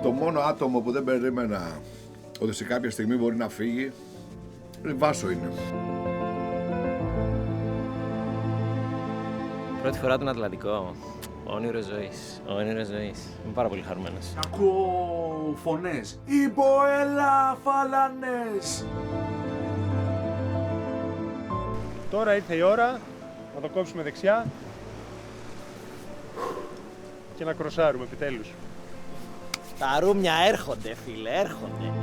Το μόνο άτομο που δεν περίμενα ότι σε κάποια στιγμή μπορεί να φύγει, η Βάσο είναι. Πρώτη φορά τον Ατλαντικό. Όνειρο ζωής. Όνειρο ζωής. Είμαι πάρα πολύ χαρούμενος. Ακούω φωνές. Υποέλα φάλανες. Τώρα ήρθε η ώρα να το κόψουμε δεξιά και να κροσάρουμε επιτέλους. Τα ρούμια έρχονται, φίλε, έρχονται.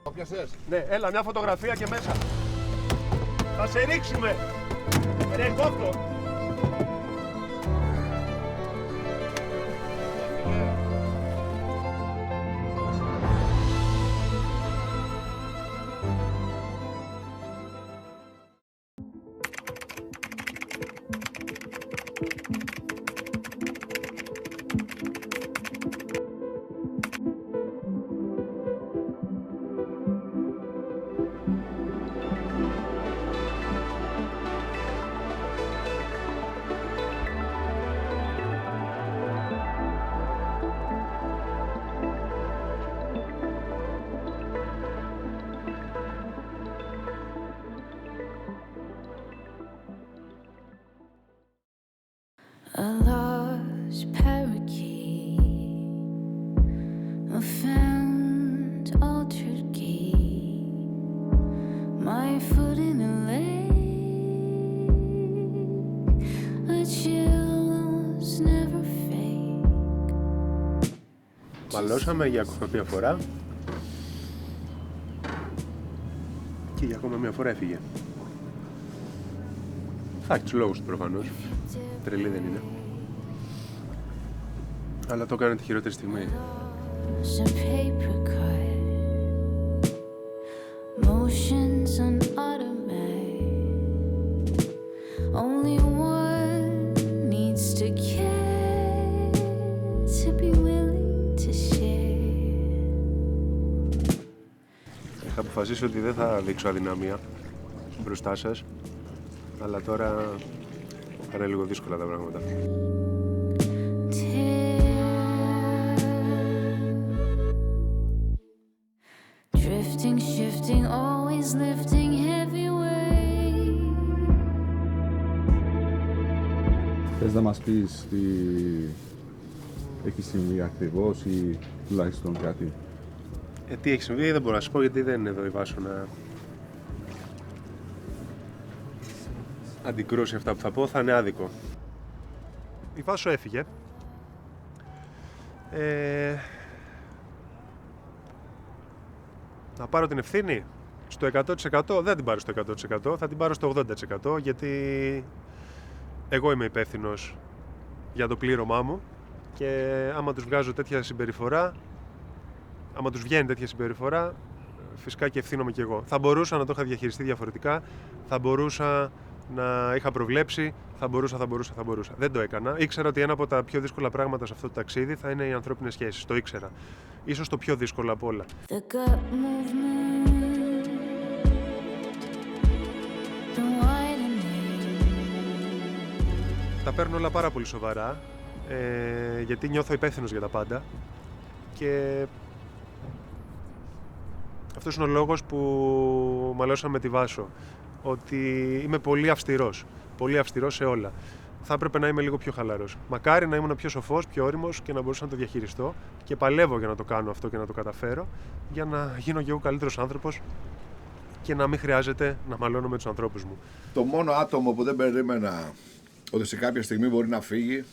Το πιασες? Ναι, έλα μια φωτογραφία και μέσα. Θα σε ρίξουμε. Ρε κόφτο. A lost parakeet, a found altered key, my foot in a lake, a chill's never fake. Μαλώσαμε για ακόμα μια φορά και για ακόμα μια φορά έφυγε. Θα έχει τους λόγους του προφανώς. Τρελή δεν είναι. Αλλά το έκανε τη χειρότερη στιγμή. Some paper cut, motions on automatic. Only one needs to care, to be willing to share. Είχα αποφασίσει ότι δεν θα δείξω αδυναμία μπροστά σας, αλλά τώρα θα είναι λίγο δύσκολα τα πράγματα. Drifting, shifting, always lifting heavy weight. Θες να μας πεις τι έχει συμβεί ακριβώς ή τουλάχιστον κάτι? Τι έχει συμβεί δεν μπορώ να σου πω, γιατί δεν είναι εδώ η Βάσο να αντικρούσει αυτά που θα πω, θα είναι άδικο. Η Βάσο έφυγε. Να πάρω την ευθύνη στο 100%, δεν την πάρω στο 100%, θα την πάρω στο 80%, γιατί εγώ είμαι υπεύθυνος για το πλήρωμά μου και άμα τους βγάζω τέτοια συμπεριφορά, άμα τους βγαίνει τέτοια συμπεριφορά, φυσικά και ευθύνομαι κι εγώ. Θα μπορούσα να το είχα διαχειριστεί διαφορετικά, θα μπορούσα να είχα προβλέψει, θα μπορούσα. Δεν το έκανα. Ήξερα ότι ένα από τα πιο δύσκολα πράγματα σε αυτό το ταξίδι θα είναι οι ανθρώπινες σχέσεις. Το ήξερα. Ίσως το πιο δύσκολο από όλα. The gut movement, the widening. Τα παίρνω όλα πάρα πολύ σοβαρά, γιατί νιώθω υπεύθυνος για τα πάντα και αυτός είναι ο λόγος που μαλώσαμε με τη Βάσο, ότι είμαι πολύ αυστηρός σε όλα. Θα έπρεπε να είμαι λίγο πιο χαλαρός. Μακάρι να ήμουν πιο σοφός, πιο όριμος και να μπορούσα να το διαχειριστώ και παλεύω για να το κάνω αυτό και να το καταφέρω, για να γίνω και εγώ καλύτερος άνθρωπος και να μην χρειάζεται να μαλώνω με τους ανθρώπους μου. Το μόνο άτομο που δεν περίμενα ότι σε κάποια στιγμή μπορεί να φύγει,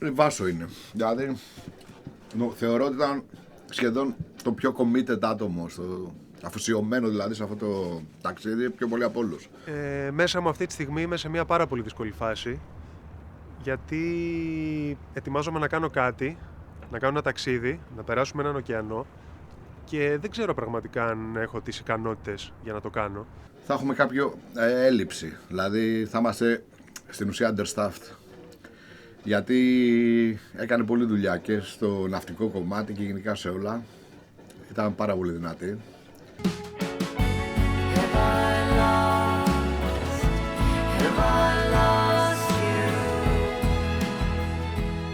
η Βάσο είναι. Δηλαδή, θεωρώ ότι ήταν σχεδόν το πιο committed άτομο, αφοσιωμένο δηλαδή σε αυτό το ταξίδι, πιο πολύ από όλους. Μέσα μου αυτή τη στιγμή είμαι σε μια πάρα πολύ δύσκολη φάση, γιατί ετοιμάζομαι να κάνω κάτι, να κάνω ένα ταξίδι, να περάσουμε έναν ωκεανό και δεν ξέρω πραγματικά αν έχω τις ικανότητες για να το κάνω. Θα έχουμε κάποιο έλλειψη, δηλαδή θα είμαστε στην ουσία understaffed. Γιατί έκανε πολλή δουλειά και στο ναυτικό κομμάτι και γενικά σε όλα. Ήταν πάρα πολύ δυνατή.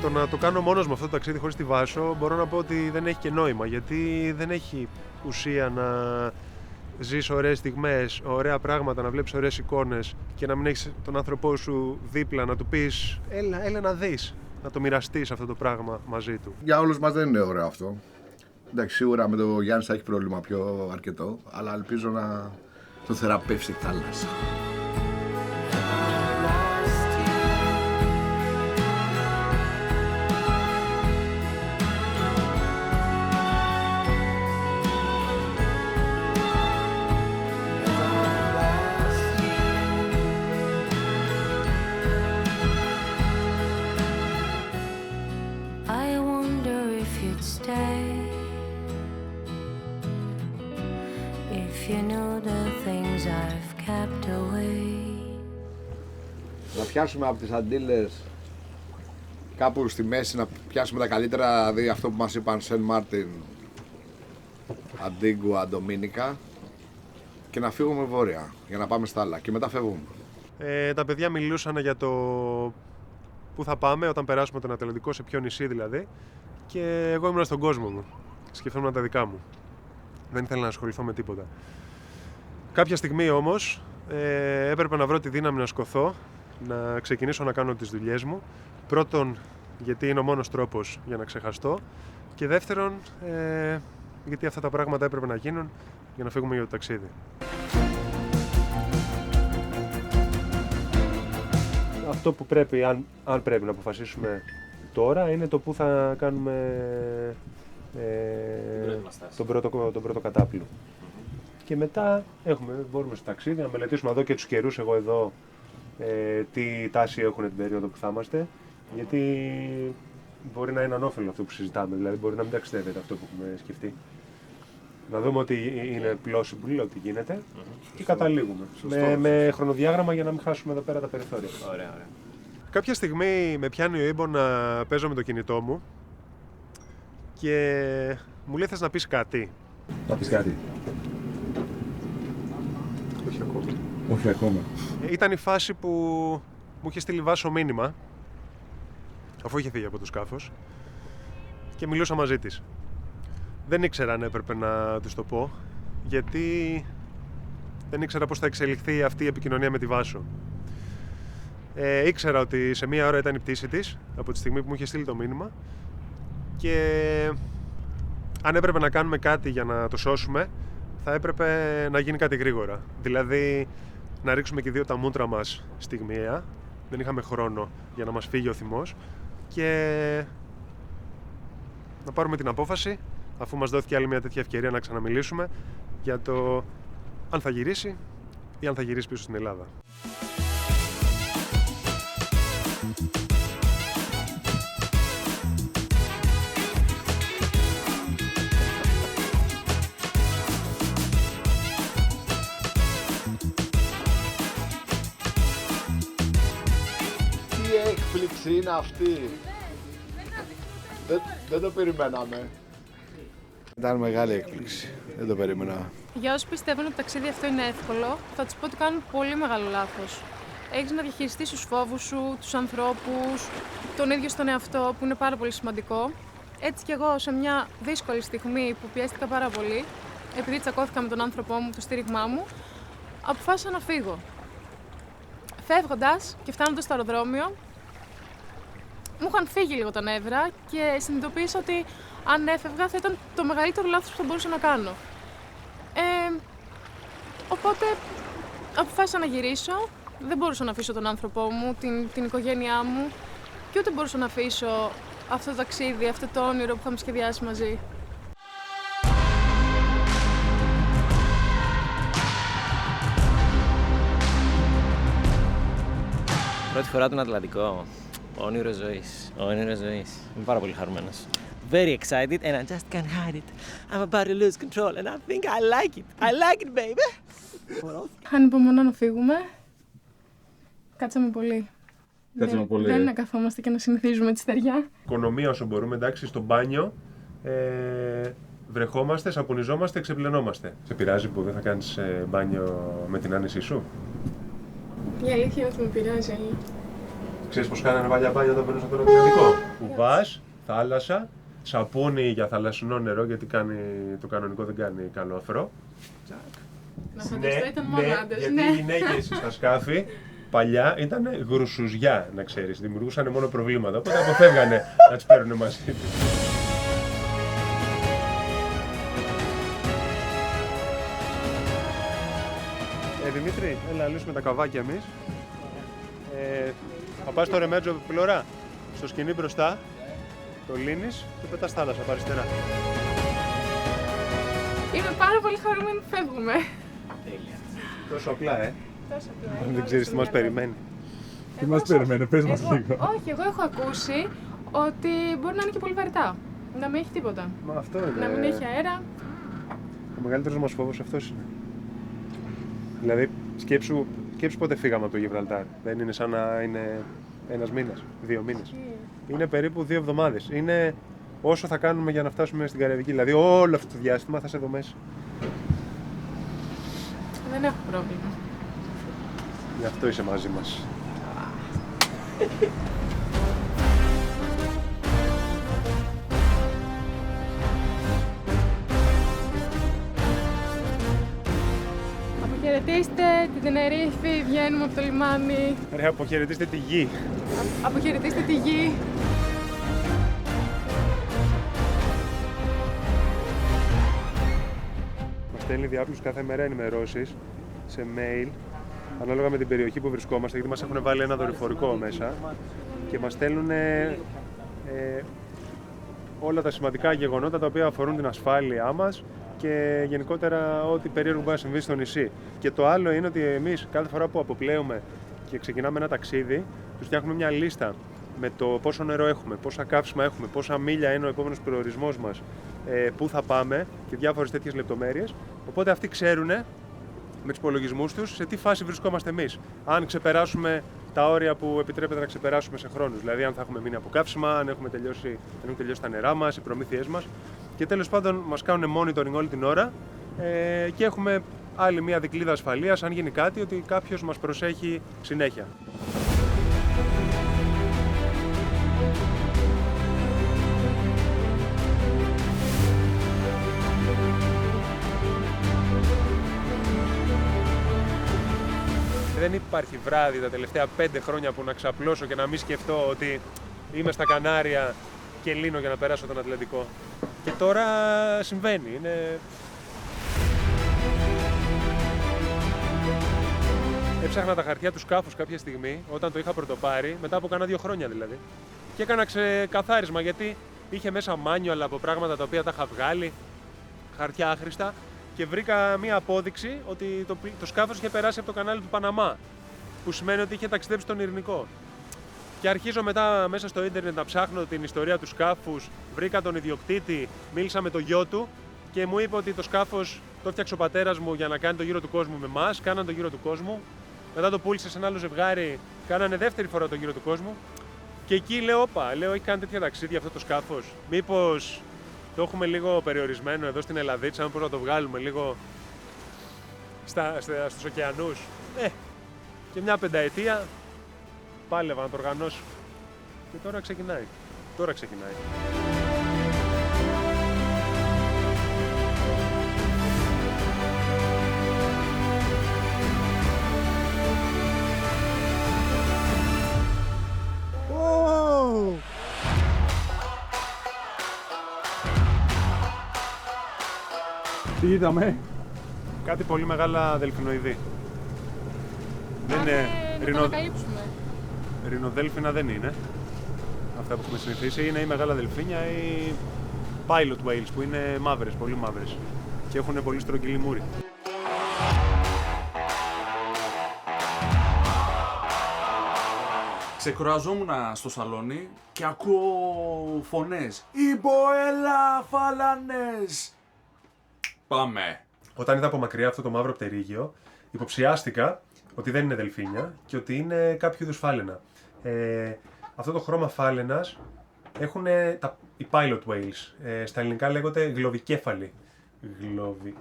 Το να το κάνω μόνος με αυτό το ταξίδι χωρίς τη Βάσο μπορώ να πω ότι δεν έχει και νόημα, γιατί δεν έχει ουσία να ζεις ωραίες στιγμές, ωραία πράγματα, να βλέπεις ωραίες εικόνες και να μην έχεις τον άνθρωπό σου δίπλα να του πεις έλα να δεις, να το μοιραστείς αυτό το πράγμα μαζί του. Για όλους μας δεν είναι ωραίο αυτό. Εντάξει, σίγουρα με το Γιάννη θα έχει πρόβλημα πιο αρκετό, αλλά ελπίζω να το θεραπεύσει η θάλασσα. I wonder if you'd stay, if you knew the things I've kept away. Να πιάσουμε από τις αντίλες κάπου στη μέση, να πιάσουμε τα καλύτερα, δηλαδή αυτό που μας είπαν Σεν Μάρτιν, Αντίγκουα, Ντομίνικα, και να φύγουμε βόρεια για να πάμε στα άλλα και μετά φεύγουμε. Τα παιδιά μιλούσαν για το πού θα πάμε όταν περάσουμε τον Ατλαντικό, σε ποιο νησί δηλαδή, και εγώ ήμουν στον κόσμο μου. Σκεφτόμουν τα δικά μου. Δεν ήθελα να ασχοληθώ με τίποτα. Κάποια στιγμή όμως έπρεπε να βρω τη δύναμη να σκοθώ, να ξεκινήσω να κάνω τις δουλειές μου. Πρώτον, γιατί είναι ο μόνος τρόπος για να ξεχαστώ, και δεύτερον, γιατί αυτά τα πράγματα έπρεπε να γίνουν για να φύγουμε για το ταξίδι. Αυτό που πρέπει, αν πρέπει να αποφασίσουμε τώρα, είναι το που θα κάνουμε τον πρώτο κατάπλου. Και μετά μπορούμε στο ταξίδι να μελετήσουμε εδώ και τους καιρούς, εγώ εδώ, τι τάση έχουν την περίοδο που θα είμαστε, γιατί μπορεί να είναι ανώφελο αυτό που συζητάμε, δηλαδή μπορεί να μην ταξιδεύεται αυτό που έχουμε σκεφτεί. Να δούμε ότι είναι plausible, ότι γίνεται, και καταλήγουμε. Με χρονοδιάγραμμα για να μην χάσουμε εδώ πέρα τα περιθώρια. Ωραία, ωραία. Κάποια στιγμή με πιάνει ο ίμπο να παίζω με το κινητό μου και μου λέει, θες να πεις κάτι? Να πεις κάτι? Όχι ακόμα. Όχι ακόμα. Ήταν η φάση που μου είχε στείλει Βάσο μήνυμα, αφού είχε φύγει από το σκάφος, και μιλούσα μαζί της. Δεν ήξερα αν έπρεπε να της το πω, γιατί δεν ήξερα πώς θα εξελιχθεί αυτή η επικοινωνία με τη Βάσο. Ήξερα ότι σε μία ώρα ήταν η πτήση της, από τη στιγμή που μου είχε στείλει το μήνυμα, και αν έπρεπε να κάνουμε κάτι για να το σώσουμε, θα έπρεπε να γίνει κάτι γρήγορα. Δηλαδή, να ρίξουμε και δύο τα μούτρα μας στιγμιαία, δεν είχαμε χρόνο για να μας φύγει ο θυμός, και να πάρουμε την απόφαση, αφού μας δόθηκε άλλη μια τέτοια ευκαιρία, να ξαναμιλήσουμε για το αν θα γυρίσει ή αν θα γυρίσει πίσω στην Ελλάδα. Τι έκπληξη είναι αυτή! Δεν το περιμέναμε. Ήταν μεγάλη έκπληξη. Δεν το περίμενα. Για όσοι πιστεύουν ότι το ταξίδι αυτό είναι εύκολο, θα τους πω ότι κάνουν πολύ μεγάλο λάθος. Έχεις να διαχειριστείς τους φόβους σου, τους ανθρώπους, τον ίδιο στον εαυτό, που είναι πάρα πολύ σημαντικό. Έτσι κι εγώ, σε μια δύσκολη στιγμή που πιέστηκα πάρα πολύ, επειδή τσακώθηκα με τον άνθρωπό μου, το στήριγμά μου, αποφάσισα να φύγω. Φεύγοντας και φτάνοντας στο αεροδρόμιο, μου είχαν φύγει λίγο τα νεύρα και συνειδητοποίησα ότι αν έφευγα θα ήταν το μεγαλύτερο λάθος που θα μπορούσα να κάνω. Οπότε αποφάσισα να γυρίσω. Δεν μπορούσα να αφήσω τον άνθρωπό μου, την οικογένειά μου, και ούτε μπορούσα να αφήσω αυτό το ταξίδι, αυτό το όνειρο που είχαμε σχεδιάσει μαζί. Πρώτη φορά τον Ατλαντικό. Όνειρο ζωής. Όνειρο ζωής. Είμαι πάρα πολύ χαρούμενος. very excited and I just can't hide it. I'm about to lose control and I think I like it. I like it, baby. Ανυπομονώ να φύγουμε. Κάτσαμε πολύ. Κάτσαμε πολύ. Δεν είναι να καθόμαστε και να συνηθίζουμε τη στεριά. Οικονομία όσο μπορούμε, εντάξει, στο μπάνιο. Βρεχόμαστε, σαπουνιζόμαστε, ξεπλενόμαστε. Σε πειράζει που δεν θα κάνεις μπάνιο με την άνεσή σου? Η αλήθεια είναι ότι με πειράζει. Ξέρεις πως κάνανε παλιά μπάνια όταν μπαίνουν στον Ατλαντικό? Κουβάς, θάλασσα, σαπούνι για θαλασσινό νερό, γιατί το κανονικό δεν κάνει καλό αφρό. Να φανταστώ ήταν μόνο άντρες. Γιατί οι γυναίκες στα σκάφη παλιά ήταν γρουσουζιά, να ξέρεις. Δημιουργούσαν μόνο προβλήματα, οπότε αποφεύγανε να τις παίρνουν μαζί τους. Δημήτρη, έλα να λύσουμε τα καβάκια εμείς. Θα πας στο ρεμέτζο πλωρά, στο σκηνή μπροστά, το λύνεις και πετάς θάλασσα από αριστερά. Είμαι πάρα πολύ χαρούμενη που φεύγουμε. Τέλεια. Τόσο απλά, Τόσο απλά. δεν ξέρεις τι μας περιμένει. Τι μας περιμένει, πες μας λίγο. Όχι, εγώ έχω ακούσει ότι μπορεί να είναι και πολύ βαρετά. Να μην έχει τίποτα. Μα αυτό είναι. Να μην έχει αέρα. Ο μεγαλύτερος μας φόβος αυτός είναι. Δηλαδή, σκέψου πότε φύγαμε από το Γιβραλτάρ. Δεν είναι σαν να είναι ένας μήνας, 2 μήνες. Είναι περίπου 2 εβδομάδες. Είναι όσο θα κάνουμε για να φτάσουμε στην Καραϊβική. Δηλαδή, όλο αυτό το διάστημα θα είσαι εδώ μέσα. Δεν έχω πρόβλημα. Γι' αυτό είσαι μαζί μας. Αποχαιρετήστε την Τενερίφη, βγαίνουμε από το λιμάνι. Ρε, αποχαιρετήστε τη γη. Αποχαιρετήστε τη γη. Μας στέλνει διάπλους κάθε μέρα ενημερώσεις σε mail, ανάλογα με την περιοχή που βρισκόμαστε, γιατί μας έχουν βάλει ένα δορυφορικό μέσα και μας στέλνουν όλα τα σημαντικά γεγονότα τα οποία αφορούν την ασφάλειά μας και γενικότερα ό,τι περίεργο μπορεί να συμβεί στο νησί. Και το άλλο είναι ότι εμείς κάθε φορά που αποπλέουμε και ξεκινάμε ένα ταξίδι, τους φτιάχνουμε μια λίστα με το πόσο νερό έχουμε, πόσα καύσιμα έχουμε, πόσα μίλια είναι ο επόμενος προορισμός μας, πού θα πάμε και διάφορες τέτοιες λεπτομέρειες. Οπότε αυτοί ξέρουν με τους υπολογισμούς τους σε τι φάση βρισκόμαστε εμείς. Αν ξεπεράσουμε τα όρια που επιτρέπεται να ξεπεράσουμε σε χρόνους. Δηλαδή, αν θα έχουμε μείνει από καύσιμα, αν έχουν τελειώσει τα νερά μας, οι προμήθειές μας. Και τέλος πάντων, μας κάνουν monitoring όλη την ώρα και έχουμε άλλη μια δικλείδα ασφαλείας, αν γίνει κάτι, ότι κάποιος μας προσέχει συνέχεια. Δεν υπάρχει βράδυ τα τελευταία 5 χρόνια που να ξαπλώσω και να μην σκεφτώ ότι είμαι στα Κανάρια και λύνω για να περάσω τον Ατλαντικό. Και τώρα συμβαίνει. Έψαχνα τα χαρτιά του σκάφους κάποια στιγμή, όταν το είχα πρωτοπάρει, μετά από κάνα 2 χρόνια δηλαδή. Και έκανα ξεκαθάρισμα γιατί είχε μέσα manual από πράγματα τα οποία τα είχα βγάλει, χαρτιά άχρηστα. Και βρήκα μία απόδειξη ότι το σκάφος είχε περάσει από το κανάλι του Παναμά, που σημαίνει ότι είχε ταξιδέψει στον Ειρηνικό. Και αρχίζω μετά μέσα στο ίντερνετ να ψάχνω την ιστορία του σκάφους, βρήκα τον ιδιοκτήτη, μίλησα με το γιο του και μου είπε ότι το σκάφος το έφτιαξε ο πατέρας μου για να κάνει το γύρο του κόσμου με εμάς, κάναν το γύρο του κόσμου. Μετά το πούλησε σε ένα άλλο ζευγάρι, κάνανε δεύτερη φορά το γύρο του κόσμου. Και εκεί λέω, έχει κάνει τέτοια ταξίδια αυτό το σκάφος. Μήπως το έχουμε λίγο περιορισμένο εδώ στην Ελλαδίτσα, πώς να το βγάλουμε λίγο στους ωκεανούς. Και μια 5ετία πάλευα να το οργανώσω. Και τώρα ξεκινάει. Τι είδαμε? Κάτι πολύ μεγάλα δελφινοειδή. Δεν είναι Να το ανακαλύψουμε. ρινοδέλφινα, δεν είναι. Αυτά που έχουμε συνηθίσει είναι ή μεγάλα δελφίνια ή pilot whales που είναι μαύρες, πολύ μαύρες και έχουν πολύ στρογγυλή μούρη. Ξεκουραζόμουν στο σαλόνι και ακούω φωνές. Ιμποέλα φάλανες! Πάμε. Όταν είδα από μακριά αυτό το μαύρο πτερίγιο, υποψιάστηκα ότι δεν είναι δελφίνια και ότι είναι κάποιο είδους φάλαινα. Αυτό το χρώμα φάλαινας έχουν οι pilot whales. Στα ελληνικά λέγονται γλοβικέφαλοι.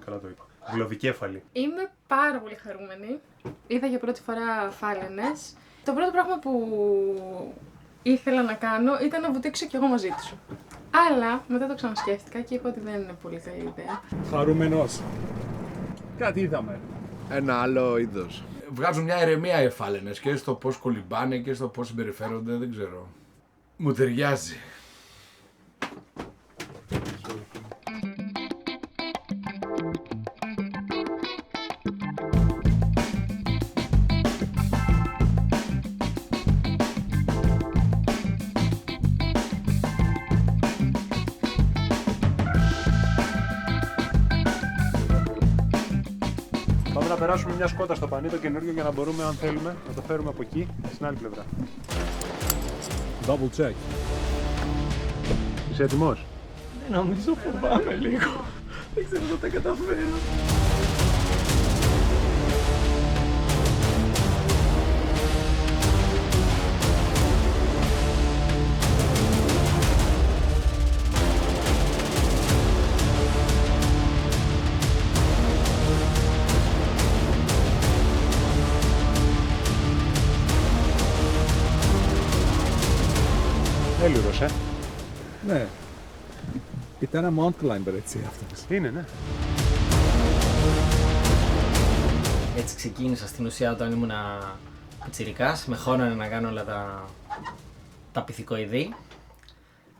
Καλά το είπα. Γλοβικέφαλοι. Είμαι πάρα πολύ χαρούμενη. Είδα για πρώτη φορά φάλαινες. Το πρώτο πράγμα που ήθελα να κάνω ήταν να βουτήξω κι εγώ μαζί τους. Αλλά μετά το ξανασκέφτηκα και είπα ότι δεν είναι πολύ καλή ιδέα. Χαρούμενος. Κάτι είδαμε. Ένα άλλο είδος. Βγάζουν μια ηρεμία οι φάλαινες και στο πώς κολυμπάνε και στο πώς συμπεριφέρονται, δεν ξέρω. Μου ταιριάζει. Πάμε να περάσουμε μια σκότα στο πανί το καινούριο για να μπορούμε, αν θέλουμε, να το φέρουμε από εκεί στην άλλη πλευρά. Double check. Είσαι έτοιμος? Νομίζω φοβάμαι λίγο. Δεν ξέρω αν τα καταφέρω. Έλουρος, Ναι. Ήταν ένα mount climber έτσι αυτός. Είναι, ναι. Έτσι ξεκίνησα στην ουσία όταν ήμουνα πιτσιρικάς, με χώνανε να κάνω όλα τα πυθικοειδή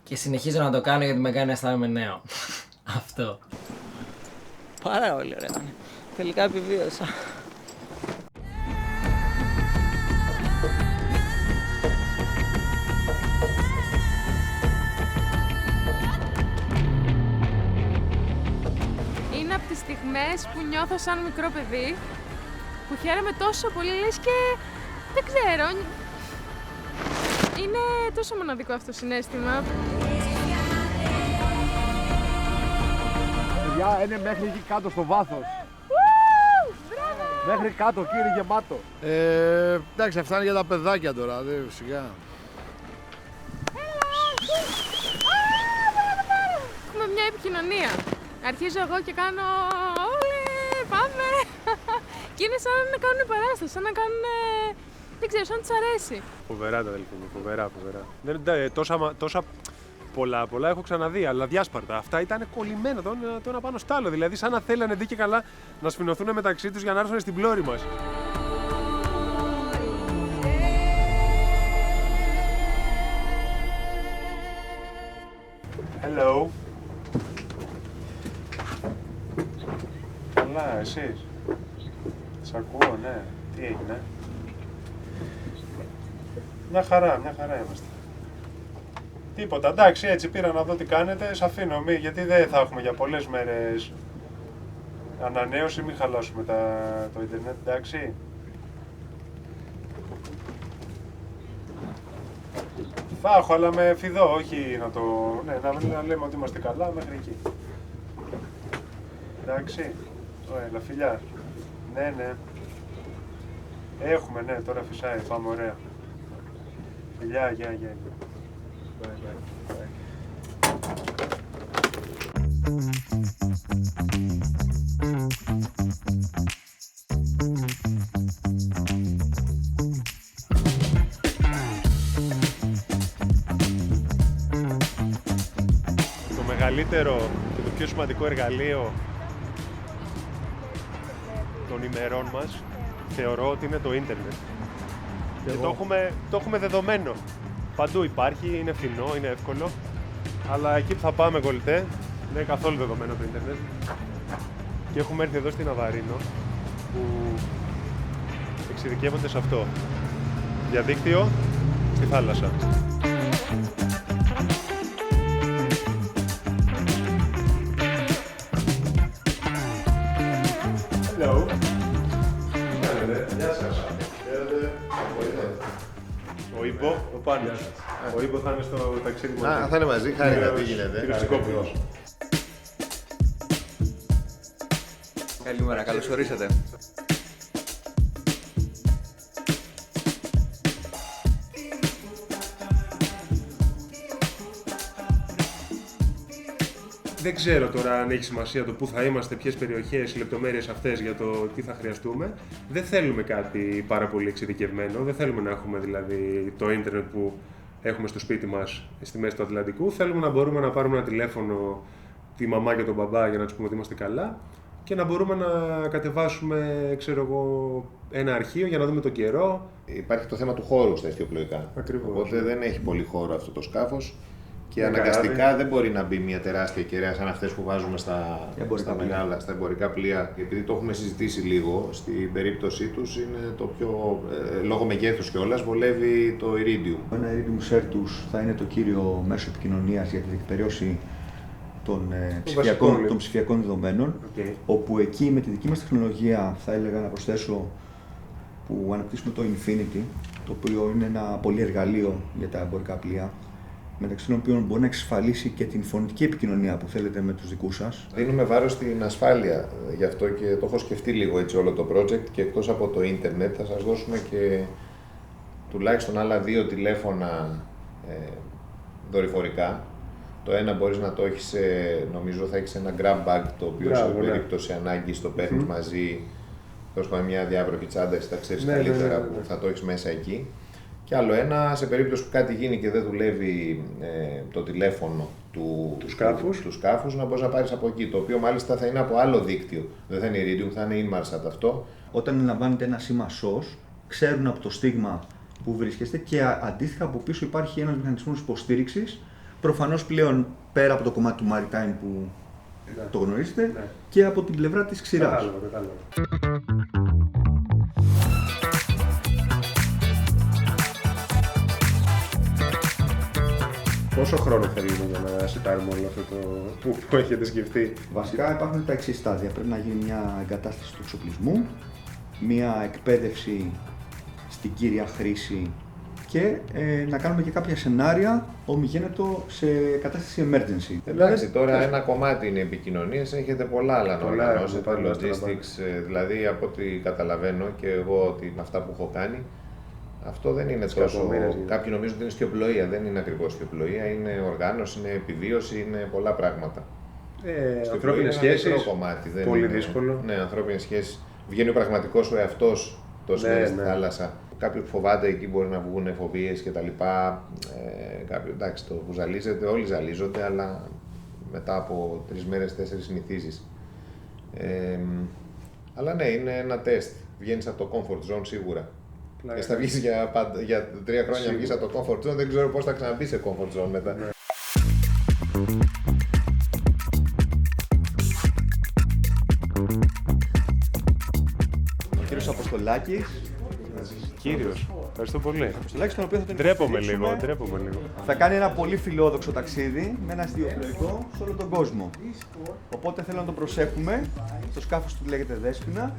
και συνεχίζω να το κάνω γιατί με κάνει να αισθάνομαι νέο. Αυτό. Πάρα πολύ ωραία. Τελικά επιβίωσα. Είναι από τις στιγμές που νιώθω σαν μικρό παιδί, που χαίρομαι τόσο πολύ, λες και δεν ξέρω. Είναι τόσο μοναδικό αυτό το συναίσθημα. Παιδιά, είναι μέχρι εκεί κάτω στο βάθος. Μέχρι κάτω, κύριε, γεμάτο. Εντάξει, αυτά είναι για τα παιδάκια τώρα, σιγά. Έχουμε μια επικοινωνία. Αρχίζω εγώ και κάνω όλε, πάμε. Και είναι σαν να κάνουν παράσταση, σαν να κάνουν, δεν ξέρω, σαν να τους αρέσει. Φοβερά τα αδελφοί μου, φοβερά. Τόσα πολλά έχω ξαναδεί, αλλά διάσπαρτα. Αυτά ήταν κολλημένα το ένα πάνω στο άλλο. Δηλαδή, σαν να θέλανε δει και καλά να σφινωθούν μεταξύ τους για να έρθουν στην πλώρη μας. Hello. Καλά, εσείς. Σ' ακούω, ναι. Τι έγινε? Μια χαρά είμαστε. Τίποτα, εντάξει, έτσι πήρα να δω τι κάνετε, σ' αφήνω γιατί δεν θα έχουμε για πολλές μέρες ανανέωση, μην χαλάσουμε το ίντερνετ, εντάξει. Θα έχω, αλλά με φιδώ, όχι να λέμε ότι είμαστε καλά μέχρι εκεί. Εντάξει, έλα φιλιά. Ναι. Έχουμε, ναι, τώρα φυσάει, πάμε ωραία. Φιλιά, γεια. Bye. Το μεγαλύτερο και το πιο σημαντικό εργαλείο των ημερών μας θεωρώ ότι είναι το ίντερνετ. Και το έχουμε δεδομένο. Παντού υπάρχει, είναι φθηνό, είναι εύκολο, αλλά εκεί που θα πάμε κολλητέ, δεν είναι καθόλου δεδομένο το ίντερνετ. Και έχουμε έρθει εδώ στην Αβαρίνο, που εξειδικεύονται σε αυτό. Διαδίκτυο στη θάλασσα. Ο Ήμπο, ο Πάνος. Ο Ήμπο θα είναι στο ταξίδι μαζί. Α, θα είναι μαζί, χάρηκα, τι γίνεται. Κύριος Ψυχόπουλος. Καλημέρα, καλώς ορίσατε. Δεν ξέρω τώρα αν έχει σημασία το πού θα είμαστε, ποιες περιοχές, οι λεπτομέρειες αυτές για το τι θα χρειαστούμε. Δεν θέλουμε κάτι πάρα πολύ εξειδικευμένο. Δεν θέλουμε να έχουμε δηλαδή το ίντερνετ που έχουμε στο σπίτι μας στη μέση του Ατλαντικού. Θέλουμε να μπορούμε να πάρουμε ένα τηλέφωνο τη μαμά και τον μπαμπά για να τους πούμε ότι είμαστε καλά και να μπορούμε να κατεβάσουμε, ξέρω εγώ, ένα αρχείο για να δούμε τον καιρό. Υπάρχει το θέμα του χώρου στα ιστιοπλοϊκά. Ακριβώς. Οπότε δεν έχει πολύ χώρο αυτό το σκάφος. Και αναγκαστικά δεν μπορεί να μπει μια τεράστια κεραία σαν αυτές που βάζουμε στα μεγάλα, στα εμπορικά πλοία. Και επειδή το έχουμε συζητήσει λίγο, στην περίπτωσή τους είναι το πιο, λόγω μεγέθους κιόλας, βολεύει το Iridium. Ένα Iridium Certus θα είναι το κύριο μέσο επικοινωνίας για τη διεκπαιρέωση των ψηφιακών δεδομένων, όπου εκεί με τη δική μας τεχνολογία θα έλεγα να προσθέσω που αναπτύσσουμε το Infinity, το οποίο είναι ένα πολυεργαλείο για τα εμπορικά πλοία, μεταξύ των οποίων μπορεί να εξασφαλίσει και την φωνητική επικοινωνία που θέλετε με τους δικούς σας. Δίνουμε βάρος στην ασφάλεια, γι' αυτό και το έχω σκεφτεί λίγο έτσι όλο το project και εκτός από το ίντερνετ θα σας δώσουμε και τουλάχιστον άλλα 2 τηλέφωνα δορυφορικά. Το ένα μπορείς να το έχεις, νομίζω θα έχεις ένα grab bag το οποίο σε περίπτωση ανάγκης το παίρνεις μαζί, τέλος πάντων μια διάβροχη τσάντα, εσύ θα ξέρεις καλύτερα που θα το έχεις μέσα εκεί. Και άλλο ένα, σε περίπτωση που κάτι γίνει και δεν δουλεύει το τηλέφωνο του σκάφους, να μπορείς να πάρεις από εκεί, το οποίο μάλιστα θα είναι από άλλο δίκτυο. Δεν θα είναι Iridium, θα είναι Inmarsat αυτό. Όταν λαμβάνετε ένα σήμα SOS, ξέρουν από το στίγμα που βρίσκεστε και αντίστοιχα από πίσω υπάρχει ένας μηχανισμός υποστήριξης. Προφανώς πλέον πέρα από το κομμάτι του Maritime που το γνωρίζετε και από την πλευρά της ξηράς. Πόσο χρόνο θέλουμε για να σετάρουμε όλο αυτό το που έχετε σκεφτεί? Βασικά υπάρχουν τα εξής στάδια. Πρέπει να γίνει μια εγκατάσταση του εξοπλισμού, μια εκπαίδευση στην κύρια χρήση και να κάνουμε και κάποια σενάρια ομιγένετο σε κατάσταση emergency. Εντάξει, τώρα ένα κομμάτι είναι επικοινωνίες, έχετε πολλά άλλα να οργανώσετε, logistics, δηλαδή από ό,τι καταλαβαίνω και εγώ με αυτά που έχω κάνει, αυτό δεν είναι τόσο. Κάποιοι νομίζουν ότι είναι στιοπλοεία, δεν είναι ακριβώς στιοπλοεία, είναι οργάνωση, είναι επιβίωση, είναι πολλά πράγματα. Ανθρώπινες σχέσεις, κομμάτι, δεν πολύ είναι δύσκολο. Ναι, ανθρώπινες σχέσεις. Βγαίνει ο πραγματικός ο εαυτός τόσες μέρες στη θάλασσα. Κάποιοι που φοβάται εκεί μπορεί να βγουν φοβίες κτλ. Κάποιοι, εντάξει, το που ζαλίζεται, όλοι ζαλίζονται, αλλά μετά από 3 μέρες, 4 συνηθίζεις. Αλλά ναι, είναι ένα τεστ. Βγαίνεις από το comfort zone σίγουρα. Και θα βγεις για 3 χρόνια βγεις από το comfort zone, δεν ξέρω πώς θα ξαναμπείς σε comfort zone μετά. Ο κύριος Αποστολάκης. Κύριος, ευχαριστώ πολύ. Αποστολάκης, τον οποίο θα τον Ντρέπομαι λίγο. Θα κάνει ένα πολύ φιλόδοξο ταξίδι με ένα αστιοπλοϊκό σε όλο τον κόσμο. Οπότε θέλω να το προσέχουμε. Το σκάφος του λέγεται Δέσποινα.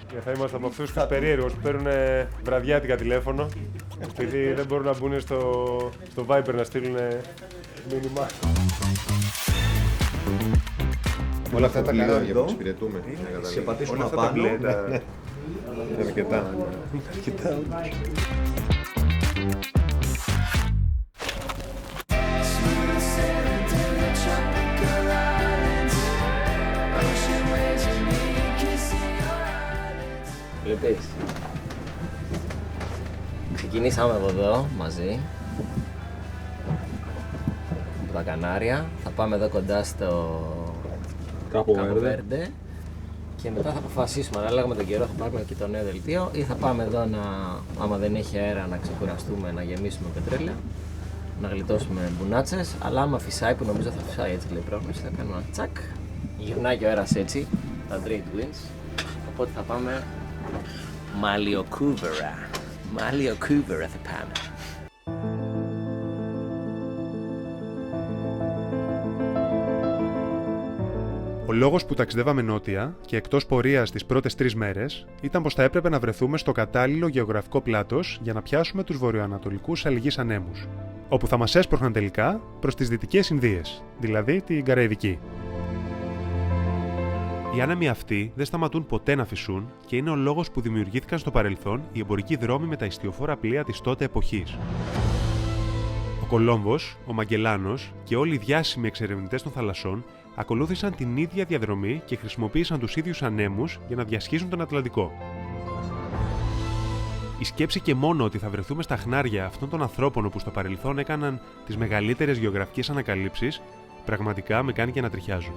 Και θα είμαστε από αυτούς τους περίεργους που παίρνουν βραδιάτικα τηλέφωνο, επειδή δεν μπορούν να μπουν στο Viber να στείλουν μήνυμα. Όλα αυτά τα κανάλια που εξυπηρετούμε. Σε πατήσουμε απάνω. Είναι αρκετά. Βλέπεις. Ξεκινήσαμε από εδώ μαζί. Από τα Κανάρια. Θα πάμε εδώ κοντά στο Κάπο Βέρντε. Και μετά θα αποφασίσουμε ανάλογα με τον καιρό θα πάρουμε και το νέο δελτίο ή θα πάμε εδώ άμα δεν έχει αέρα να ξεκουραστούμε, να γεμίσουμε πετρέλαιο, να γλιτώσουμε μπουνάτσες. Αλλά άμα φυσάει, που νομίζω θα φυσάει έτσι λέει η πρόβληση, θα κάνουμε ένα τσακ. Γυρνάει και ο αέρας έτσι, τα trade winds. Οπότε θα πάμε Μαλιοκούβερα. Μαλιοκούβερα θα πάμε. Ο λόγος που ταξιδεύαμε νότια και εκτός πορείας τις πρώτες 3 μέρες ήταν πως θα έπρεπε να βρεθούμε στο κατάλληλο γεωγραφικό πλάτος για να πιάσουμε τους βορειοανατολικούς αλληγείς ανέμους, όπου θα μας έσπρωχναν τελικά προς τις Δυτικές Ινδίες, δηλαδή την Καραϊβική. Οι άνεμοι αυτοί δεν σταματούν ποτέ να φυσούν και είναι ο λόγος που δημιουργήθηκαν στο παρελθόν οι εμπορικοί δρόμοι με τα ιστιοφόρα πλοία της τότε εποχής. Ο Κολόμβος, ο Μαγκελάνος και όλοι οι διάσημοι εξερευνητές των θαλασσών ακολούθησαν την ίδια διαδρομή και χρησιμοποίησαν τους ίδιους ανέμους για να διασχίσουν τον Ατλαντικό. Η σκέψη και μόνο ότι θα βρεθούμε στα χνάρια αυτών των ανθρώπων που στο παρελθόν έκαναν τις μεγαλύτερες γεωγραφικές ανακαλύψεις, πραγματικά με κάνει και να τριχιάζω.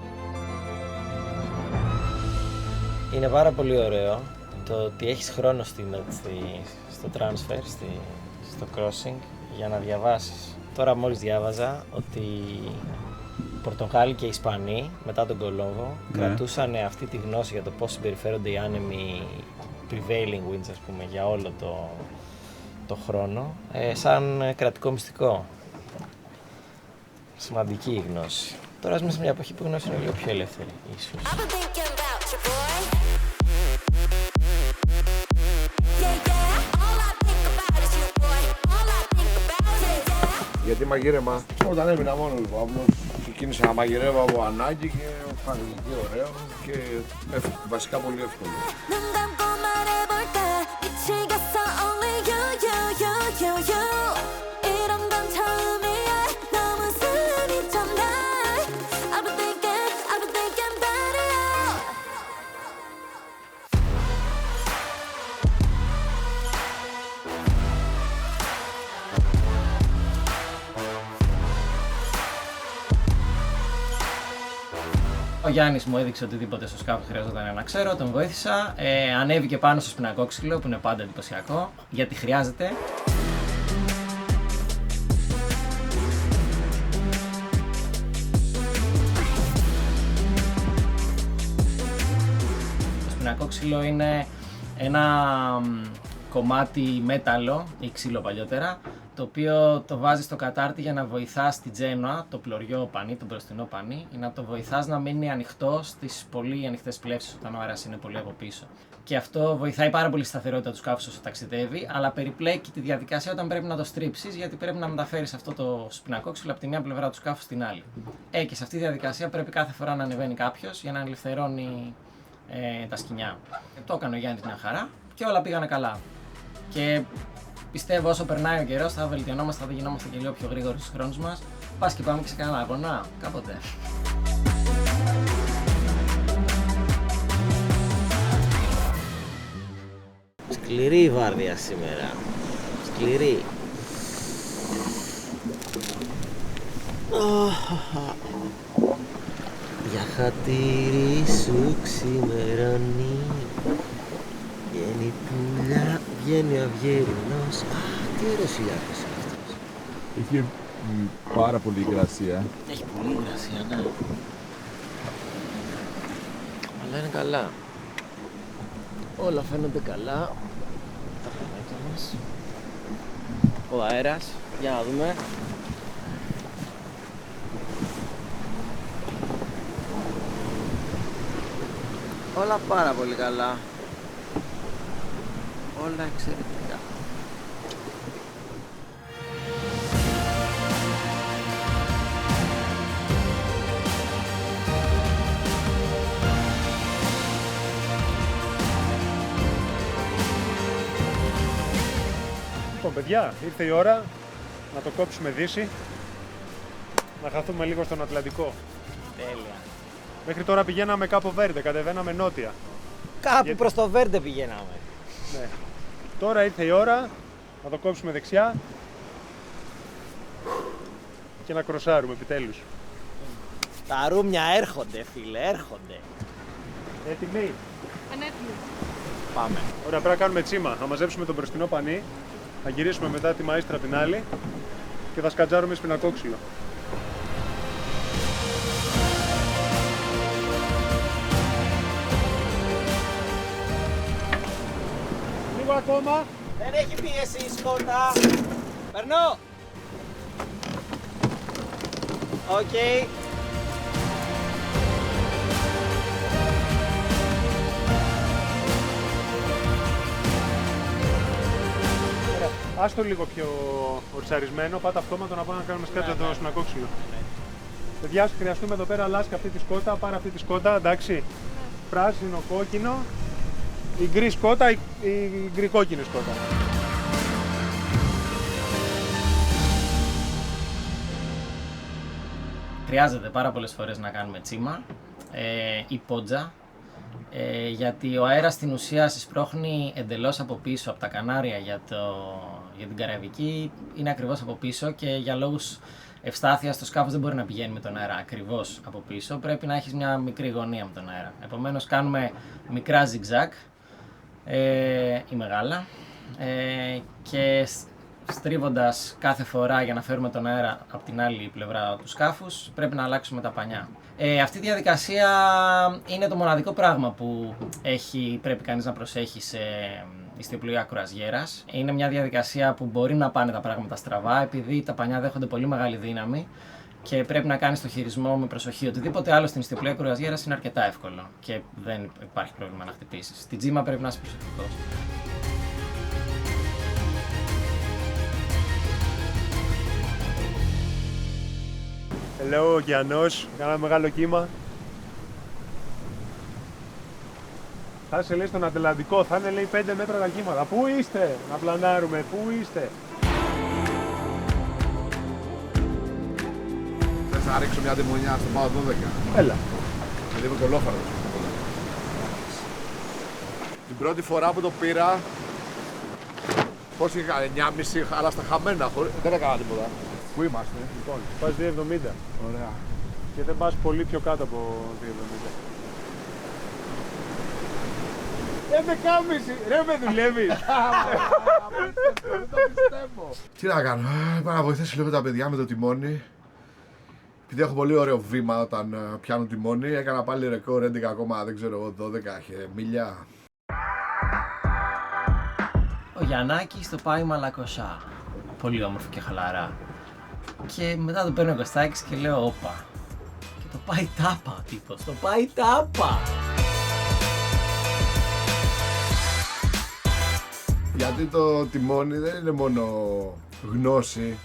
Είναι πάρα πολύ ωραίο το ότι έχεις χρόνο στο transfer, στο crossing, για να διαβάσεις. Τώρα μόλις διάβαζα ότι οι Πορτογάλοι και οι Ισπανοί μετά τον Κολόμβο κρατούσαν αυτή τη γνώση για το πώς συμπεριφέρονται οι άνεμοι prevailing winds, ας πούμε, για όλο το χρόνο, σαν κρατικό μυστικό. Σημαντική η γνώση. Τώρα ζούμε σε μια εποχή που η γνώση είναι λίγο πιο ελεύθερη, ίσως. Γιατί μαγείρεμα. Όταν έμεινα μόνος μου, απλώς ξεκίνησα να μαγειρεύω από ανάγκη και φάνηκε ωραίο και βασικά πολύ εύκολο. Ο Γιάννης μου έδειξε οτιδήποτε στο σκάφο χρειαζόταν να ξέρω, τον βοήθησα. Ανέβηκε πάνω στο σπινακόξυλο που είναι πάντα εντυπωσιακό, γιατί χρειάζεται. Το σπινακόξυλο είναι ένα κομμάτι μέταλλο ή ξύλο παλιότερα, το οποίο το βάζεις στο κατάρτι για να βοηθάς την τζένοα, το πλωριό πανί, το μπροστινό πανί, ή να το βοηθάς να μείνει ανοιχτό στις πολύ ανοιχτές πλεύσεις όταν ο αέρας είναι πολύ από πίσω. Και αυτό βοηθάει πάρα πολύ στη σταθερότητα του σκάφους όσο ταξιδεύει, αλλά περιπλέκει τη διαδικασία όταν πρέπει να το στρίψεις, γιατί πρέπει να μεταφέρεις αυτό το σπινακόξυλο από τη μία πλευρά του σκάφους στην άλλη. Και σε αυτή τη διαδικασία πρέπει κάθε φορά να ανεβαίνει κάποιος για να ελευθερώνει τα σκοινιά. Το έκανε ο Γιάννης μια χαρά και όλα πήγανε καλά. Και πιστεύω όσο περνάει ο καιρός θα βελτιωνόμαστε, θα γινόμαστε και λίγο πιο γρήγοροι στους χρόνους μας. Πας και πάμε και σε κανένα αγώνα, κάποτε. Σκληρή η βάρδια σήμερα. Σκληρή. Για χατήρι σου ξημερώνει. Βγαίνει πουλιά, βγαίνει ο αυγερινός. Τι ωραίος ηλιάκος είναι αυτός. Έχει πάρα πολύ υγρασία. Έχει πολύ υγρασία, ναι. Αλλά είναι καλά. Όλα φαίνονται καλά. Τα χαμάκια μας. Ο αέρας. Για να δούμε. Όλα πάρα πολύ καλά. Όλα εξαιρετικά. Λοιπόν, παιδιά, ήρθε η ώρα να το κόψουμε δύση, να χαθούμε λίγο στον Ατλαντικό. Τέλεια. Μέχρι τώρα πηγαίναμε κάπου Βέρντε, κατεβαίναμε νότια. Κάπου προς το Βέρντε πηγαίναμε. Ναι. Τώρα ήρθε η ώρα να το κόψουμε δεξιά και να κροσάρουμε επιτέλους. Τα ρούμια έρχονται, φίλε, έρχονται. Έτοιμοι? Ανέτοιμοι. Πάμε. Ωραία, πρέπει να κάνουμε τσίμα. Θα μαζέψουμε τον μπροστινό πανί, θα γυρίσουμε μετά τη μαΐστρα την άλλη και θα σκατζάρουμε σπινακόξυλο. Λίγο ακόμα. Δεν έχει πίεση η σκότα. Περνώ. Οκ. άστο λίγο πιο ορτσαρισμένο, πάτα αυτόματο να πάμε να κάνουμε σκάτσα εδώ στον ακόξυλο. Παιδιά, χρειαστούμε εδώ πέρα λάσκα αυτή τη σκότα, πάρε αυτή τη σκότα, εντάξει. Πράσινο, κόκκινο, η γκρι σκότα, η γκρι κόκκινη σκότα. Χρειάζεται πάρα πολλές φορές να κάνουμε τσίμα ή πότζα, γιατί ο αέρας στην ουσία συσπρώχνει εντελώς από πίσω, από τα Κανάρια για την Καραϊβική, είναι ακριβώς από πίσω και για λόγους ευστάθειας το σκάφος δεν μπορεί να πηγαίνει με τον αέρα ακριβώς από πίσω, πρέπει να έχεις μια μικρή γωνία με τον αέρα. Επομένως κάνουμε μικρά zigzag ή μεγάλα και στρίβοντας κάθε φορά για να φέρουμε τον αέρα από την άλλη πλευρά του σκάφους, πρέπει να αλλάξουμε τα πανιά. Αυτή η διαδικασία είναι το μοναδικό πράγμα που πρέπει κανείς να προσέχει σε ιστιοπλοεία κρουαζιέρας. Είναι μια διαδικασία που μπορεί να πάνε τα πράγματα στραβά, επειδή τα πανιά δέχονται πολύ μεγάλη δύναμη και πρέπει να κάνεις το χειρισμό με προσοχή. Οτιδήποτε άλλο στην ιστιοπλοεία κρουαζιέρας είναι αρκετά εύκολο και δεν υπάρχει πρόβλημα να χτυπήσεις. Στην τζίμα πρέπει να είσαι προσεκτικός. Hello, ωκεανός, κάναμε μεγάλο κύμα. Θα είσαι λέει στον Ατλαντικό, θα είναι λέει 5 μέτρα τα κύματα. Πού είστε, να πλανάρουμε, πού είστε. Θες να ρίξω μια τιμονιά στο πάω 12. Έλα. Γιατί είμαι κολόφαρος. Την πρώτη φορά που το πήρα, πώς είχα, 9,5 αλλά στα χαμένα, δεν έκανα τίποτα. Πού είμαστε, λοιπόν. Πας 2,70. Ωραία. Και δεν πας πολύ πιο κάτω από 2,70. 11,5! Ρε με δουλεύεις! Δεν το πιστεύω. Τι να κάνω, είπα να βοηθήσω λίγο τα παιδιά με το τιμόνι. Επειδή έχω πολύ ωραίο βήμα όταν πιάνω τιμόνι, έκανα πάλι ρεκόρ 11, δεν ξέρω εγώ, 12 μίλια. Ο Γιαννάκης το πάει μαλακωσά. Πολύ όμορφο και χαλαρά. Και μετά το παίρνω ο Κωστάκης και λέω όπα. Και το πάει τάπα ο τύπος, το πάει τάπα. Γιατί το τιμόνι δεν είναι μόνο γνώση,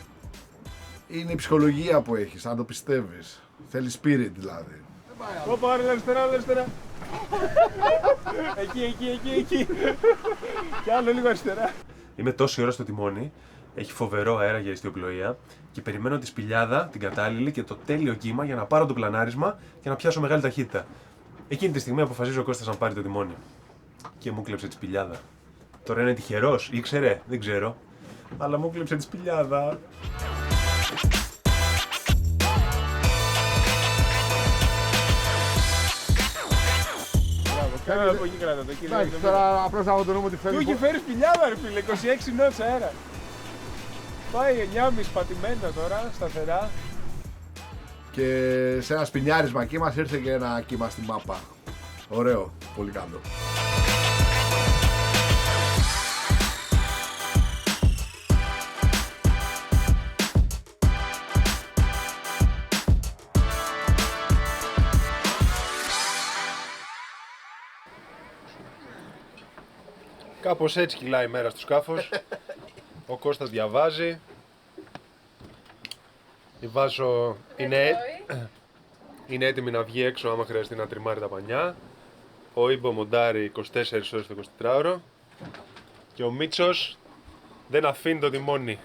είναι η ψυχολογία που έχεις, αν το πιστεύεις. Θέλει spirit δηλαδή. Όπα, άρε, αριστερά, αριστερά. Εκεί. Κι άλλο λίγο αριστερά. Είμαι τόση ώρα στο τιμόνι, έχει φοβερό αέρα για ιστιοπλοεία και περιμένω τη σπηλιάδα, την κατάλληλη και το τέλειο κύμα για να πάρω το πλανάρισμα και να πιάσω μεγάλη ταχύτητα. Εκείνη τη στιγμή αποφασίζει ο Κώστας να πάρει το τιμόνι. Και μου κλέψε τη σπηλιάδα. Τώρα είναι τυχερός, ήξερε, δεν ξέρω. Αλλά μου κλέψε τη σπηλιάδα. Κάνε από εκεί κράτα το, εκεί. Εντάξει, τώρα απλώς να το νόμο τη φέρνει. Του είχε φέρει σπηλιάδα ρε φίλε, 26 νότς αέρα. Πάει 9,5 πατημένα τώρα, σταθερά. Και σε ένα σπινιάρισμα εκεί μας ήρθε και ένα κύμα στη μάπα. Ωραίο, πολύ καλό. Κάπως έτσι κυλάει η μέρα στο σκάφος. Ο Κώστας διαβάζει. Η Βάσο είναι έτοιμη να βγει έξω άμα χρειαστεί να τριμάρει τα πανιά. Ο Ήμπο μοντάρει 24 ώρες το 24ωρο. Και ο Μίτσος δεν αφήνει το τιμόνι.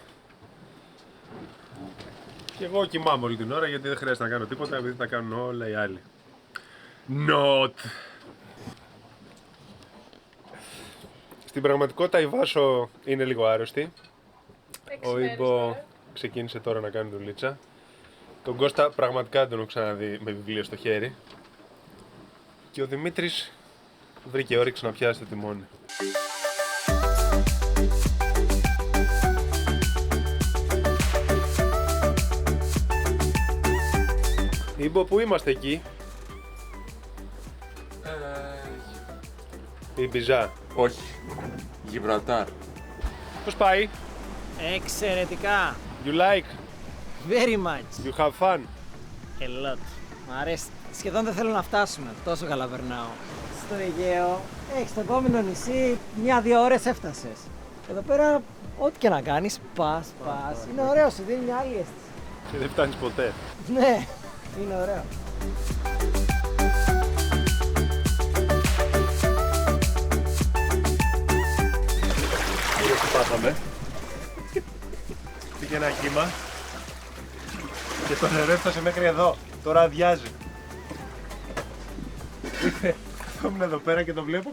Και εγώ κοιμάμαι όλη την ώρα γιατί δεν χρειάζεται να κάνω τίποτα επειδή τα κάνουν όλα οι άλλοι. Not! Στην πραγματικότητα η Βάσο είναι λίγο άρρωστη. Ο Ήμπο ξεκίνησε τώρα να κάνει δουλίτσα. Τον Κώστα πραγματικά δεν τον έχω ξαναδεί με βιβλίο στο χέρι. Και ο Δημήτρης βρήκε όρεξη να πιάσει το τιμόνι. Ήμπο, πού είμαστε εκεί? Η Μπιζά. Όχι. Γιβραλτάρ. Πώς πάει? Εξαιρετικά. You like? Very much. You have fun? A lot. Μ' αρέσει. Σχεδόν δεν θέλω να φτάσουμε. Τόσο καλά περνάω. Στο Αιγαίο, στο επόμενο νησί, 1-2 ώρες έφτασες. Εδώ πέρα, ό,τι και να κάνεις, πας. Είναι ωραίο, σου δίνει μια άλλη αίσθηση. Και δεν φτάνεις ποτέ. Ναι, είναι ωραίο. Είδες τι πάθαμε. Πήγε ένα κύμα και το νερό έφτασε μέχρι εδώ. Τώρα αδειάζει. Ήμουν εδώ πέρα και το βλέπω.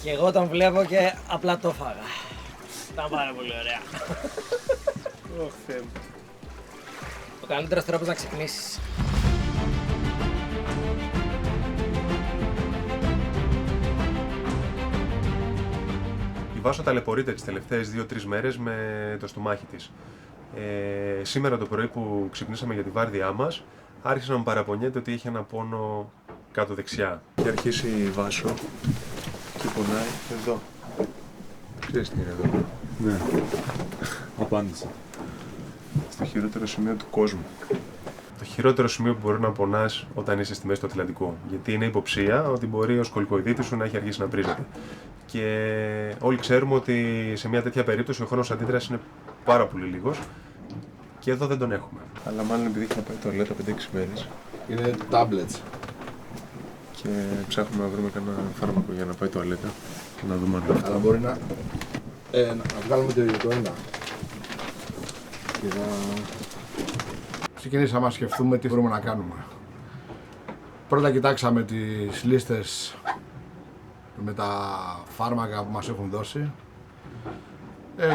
Και εγώ τον βλέπω και απλά το φάγα. Ήταν πάρα πολύ ωραία. Ωχ, Θεέ μου. Ο καλύτερος τρόπος να ξυπνήσεις. Η Βάσο ταλαιπωρείται τις τελευταίες 2-3 μέρες με το στομάχι της. Σήμερα το πρωί που ξυπνήσαμε για τη βάρδιά μας, άρχισε να μου παραπονιέται ότι έχει ένα πόνο κάτω δεξιά. Και αρχίσει η Βάσο και πονάει εδώ. Ξέρεις τι είναι εδώ? Ναι. Απάντησα. Στο χειρότερο σημείο του κόσμου. Το χειρότερο σημείο που μπορεί να πονάς όταν είσαι στη μέση του Ατλαντικού. Γιατί είναι υποψία ότι μπορεί ο σκολικοειδίτης σου να έχει αρχίσει να πρίζεται. Και όλοι ξέρουμε ότι σε μια τέτοια περίπτωση ο χρόνος αντίδρασης είναι πάρα πολύ λίγος. Και εδώ δεν τον έχουμε. Αλλά μάλλον επειδή έχει να πάει τουαλέτα 5-6 μέρες. Είναι tablets. Και ψάχνουμε να βρούμε κανένα φάρμακο για να πάει τουαλέτα. Και να δούμε αν. Αλλά μπορεί να βγάλουμε το ένα. Και να ξεκινήσαμε να σκεφτούμε τι μπορούμε να κάνουμε. Πρώτα κοιτάξαμε τις λίστες με τα φάρμακα που μας έχουν δώσει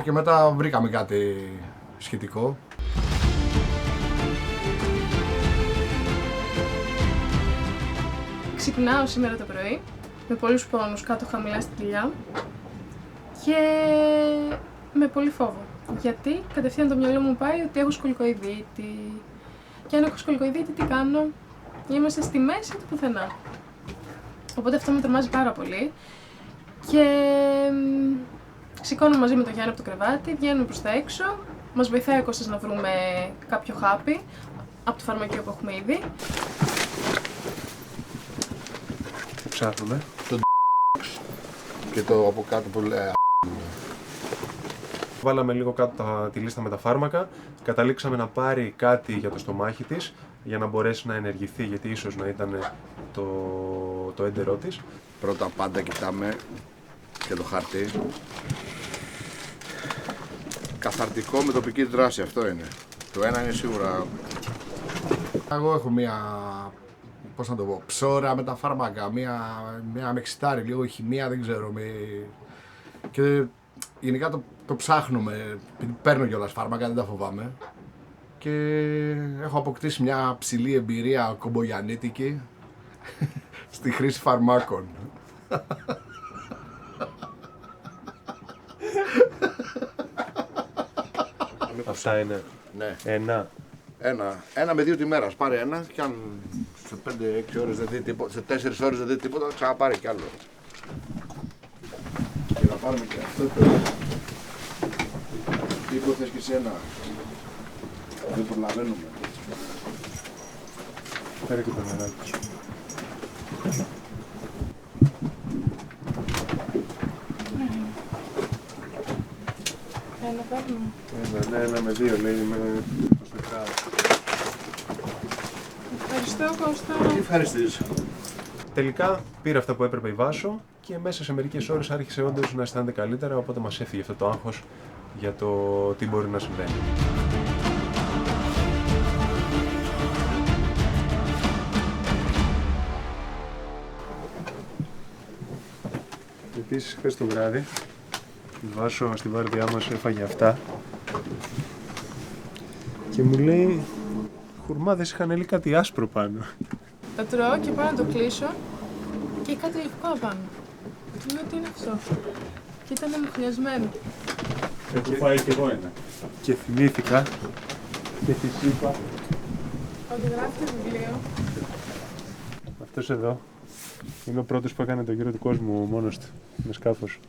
και μετά βρήκαμε κάτι σχετικό. Ξυπνάω σήμερα το πρωί με πολλούς πόνους κάτω χαμηλά στη κοιλιά και με πολύ φόβο. Γιατί κατευθείαν το μυαλό μου πάει ότι έχω σκολικοειδίτη. Και αν έχω σκολικοειδίτη, τι κάνω? Είμαστε στη μέση του πουθενά. Οπότε αυτό με τρομάζει πάρα πολύ. Και σηκώνω μαζί με τον Γιάννη από το κρεβάτι, βγαίνουμε προς τα έξω. Μας βοηθάει ο Κώστας να βρούμε κάποιο χάπι από το φαρμακείο που έχουμε ήδη. Τι ψάχνουμε? Το και το από κάτω που λέει. Βάλαμε λίγο κάτω τη λίστα με τα φάρμακα, καταλήξαμε να πάρει κάτι για το στομάχι της για να μπορέσει να ενεργηθεί, γιατί ίσως να ήταν το έντερό της. Πρώτα πάντα κοιτάμε και το χαρτί. Καθαρτικό με τοπική δράση, αυτό είναι. Το ένα είναι σίγουρα. Εγώ έχω μία, πώς να το πω, ψώρα με τα φάρμακα, μία με εξητάρει, λίγο χημεία, δεν ξέρω. Και γενικά το ψάχνουμε, παίρνω κιόλας φάρμακα, δεν τα φοβάμαι. Και έχω αποκτήσει μια ψηλή εμπειρία κομπογιαννίτικη στη χρήση φαρμάκων. Αυτά είναι. Ναι. Ένα με 2 τη μέρα. Πάρε ένα και αν σε 5-6 ώρες δεν δει τίποτα, σε 4 ώρες δεν δει τίποτα, ξαναπάρει κι άλλο. Και να πάρουμε και αυτό το. Τι υποθες και εσένα. Δεν προλαβαίνουμε. Φέρε και το νεράκι. Ένα παίρνουμε. Ένα με 2 λέει με το σπιτράδι. Ευχαριστώ, Κώστα. Τι ευχαριστείς. Τελικά πήρε αυτά που έπρεπε η Βάσο και μέσα σε μερικές ώρες άρχισε όντως να αισθάνεται καλύτερα, οπότε μας έφυγε αυτό το άγχος για το τι μπορεί να συμβαίνει. Επίσης χθες το βράδυ η Βάσο στη βάρδιά μας έφαγε αυτά και μου λέει χουρμάδες είχαν έλει κάτι άσπρο πάνω. Το τρώω και πάω να το κλείσω και κάτι λευκό απάνω. Του λέω τι είναι αυτό. Και ήταν μουχνιασμένο. Έχω φάει κι εγώ ένα. Και θυμήθηκα και της είπα Ότι γράφει το βιβλίο. αυτός εδώ είναι ο πρώτος που έκανε το γύρο του κόσμου μόνος του με σκάφος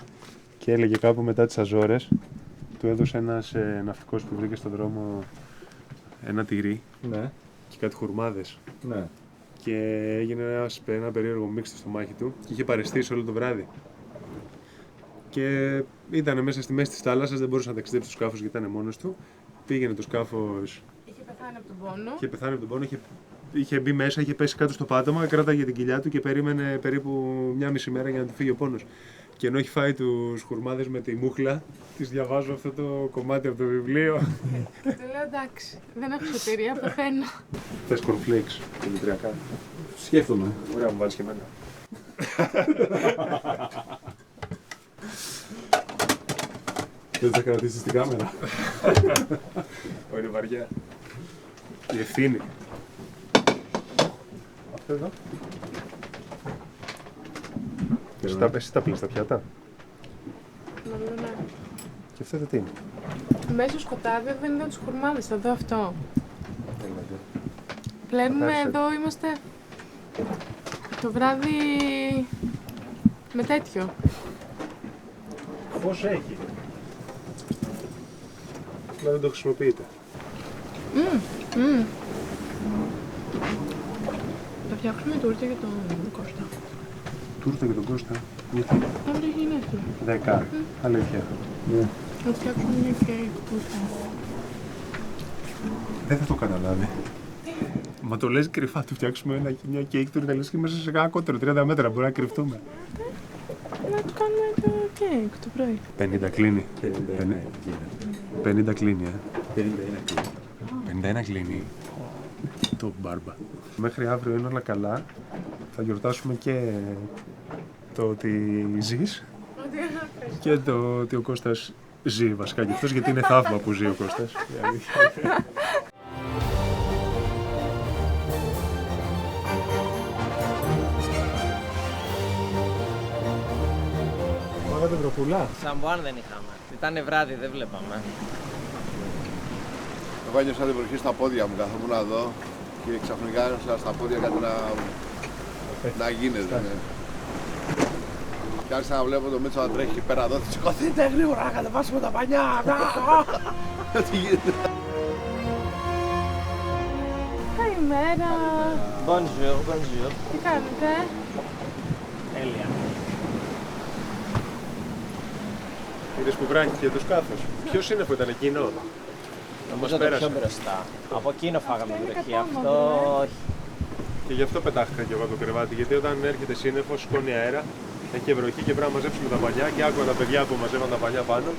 και έλεγε κάπου μετά τις Αζόρες του έδωσε ένας ναυτικός που βρήκε στον δρόμο ένα τυρί Ναι. και κάτι χουρμάδες Ναι. και έγινε ένα περίεργο μίξ στο στομάχι του και είχε παραισθήσει όλο το βράδυ Και ήταν μέσα στη μέση της θάλασσας, δεν μπορούσε να ταξιδέψει το σκάφος γιατί ήταν μόνος του. Πήγαινε το σκάφος. Είχε πεθάνει από τον πόνο. Είχε πεθάνει από τον πόνο, είχε μπει μέσα, είχε πέσει κάτω στο πάτωμα, κράταγε την κοιλιά του και περίμενε περίπου μια μισή μέρα για να του φύγει ο πόνος. Και ενώ έχει φάει τους χουρμάδες με τη μούχλα, της διαβάζω αυτό το κομμάτι από το βιβλίο. Και του λέω εντάξει, δεν έχω σωτηρία, πεθαίνω. Θες cornflakes, δημητριακά. Σκέφτομαι. Ωραία, μου βάλεις και εμένα. Δεν θα κρατήσεις την κάμερα. Είναι βαριά. Η ευθύνη. Αυτό εδώ. Εσύ τα πίνεις τα πιάτα. Νομίζω ναι. Και αυτό τι είναι. Μέσα στο σκοτάδι δεν είδα τους χουρμάδες, θα δω αυτό. Πλένουμε εδώ, είμαστε το βράδυ με τέτοιο. Πώς έχει. Αλλά δεν το χρησιμοποιείτε. Θα φτιάξουμε τούρτα για τον Κώστα. Τούρτα για τον Κώστα. Γιατί. Αν δεν γίνει 10. Αλήθεια. Θα φτιάξουμε μια κέικ τούρτα. Δεν θα το καταλάβει. Μα το λες κρυφά, του φτιάξουμε μια κέικ τούρτα, λες και μέσα σε κάνα κότερο, 30 μέτρα, μπορεί να κρυφτούμε. Να του κάνουμε το κέικ το πρωί. 50 κλείνει. 50 κλείνει, 51 κλείνει. Το μπάρμπα. Μέχρι αύριο είναι όλα καλά. Θα γιορτάσουμε και το ότι ζεις και το ότι ο Κώστας ζει βασικά και αυτός, γιατί είναι θαύμα που ζει ο Κώστας. Μάγατε βροχούλα. Σαμπουάν δεν είχαμε. Ήτανε βράδυ, δεν βλέπαμε. Εγώ ένιωσα την βροχή στα πόδια μου, καθόμουν εδώ και ξαφνικά ένιωσα στα πόδια κάτι να γίνεται. Ναι. Και άρχισα να βλέπω το Μίτσο να τρέχει εκεί πέρα εδώ. Σηκωθείτε γρήγορα να κατεβάσουμε τα πανιά! Τι γίνεται. Καλημέρα. Bonjour, bonjour. Τι κάνετε? Τέλεια. Είδες που βράχηκε το σκάφος. Ποιος είναι που ήταν εκείνο? Νομίζω το πιο μπροστά. Από εκείνο φάγαμε την βροχή. Αυτό όχι. Και γι' αυτό πετάχτηκα κι εγώ από το κρεβάτι. Γιατί όταν έρχεται σύννεφο, σηκώνει αέρα, έχει βροχή και πρέπει να μαζέψουμε τα πανιά. Και άκουγα τα παιδιά που μαζεύαν τα πανιά πάνω.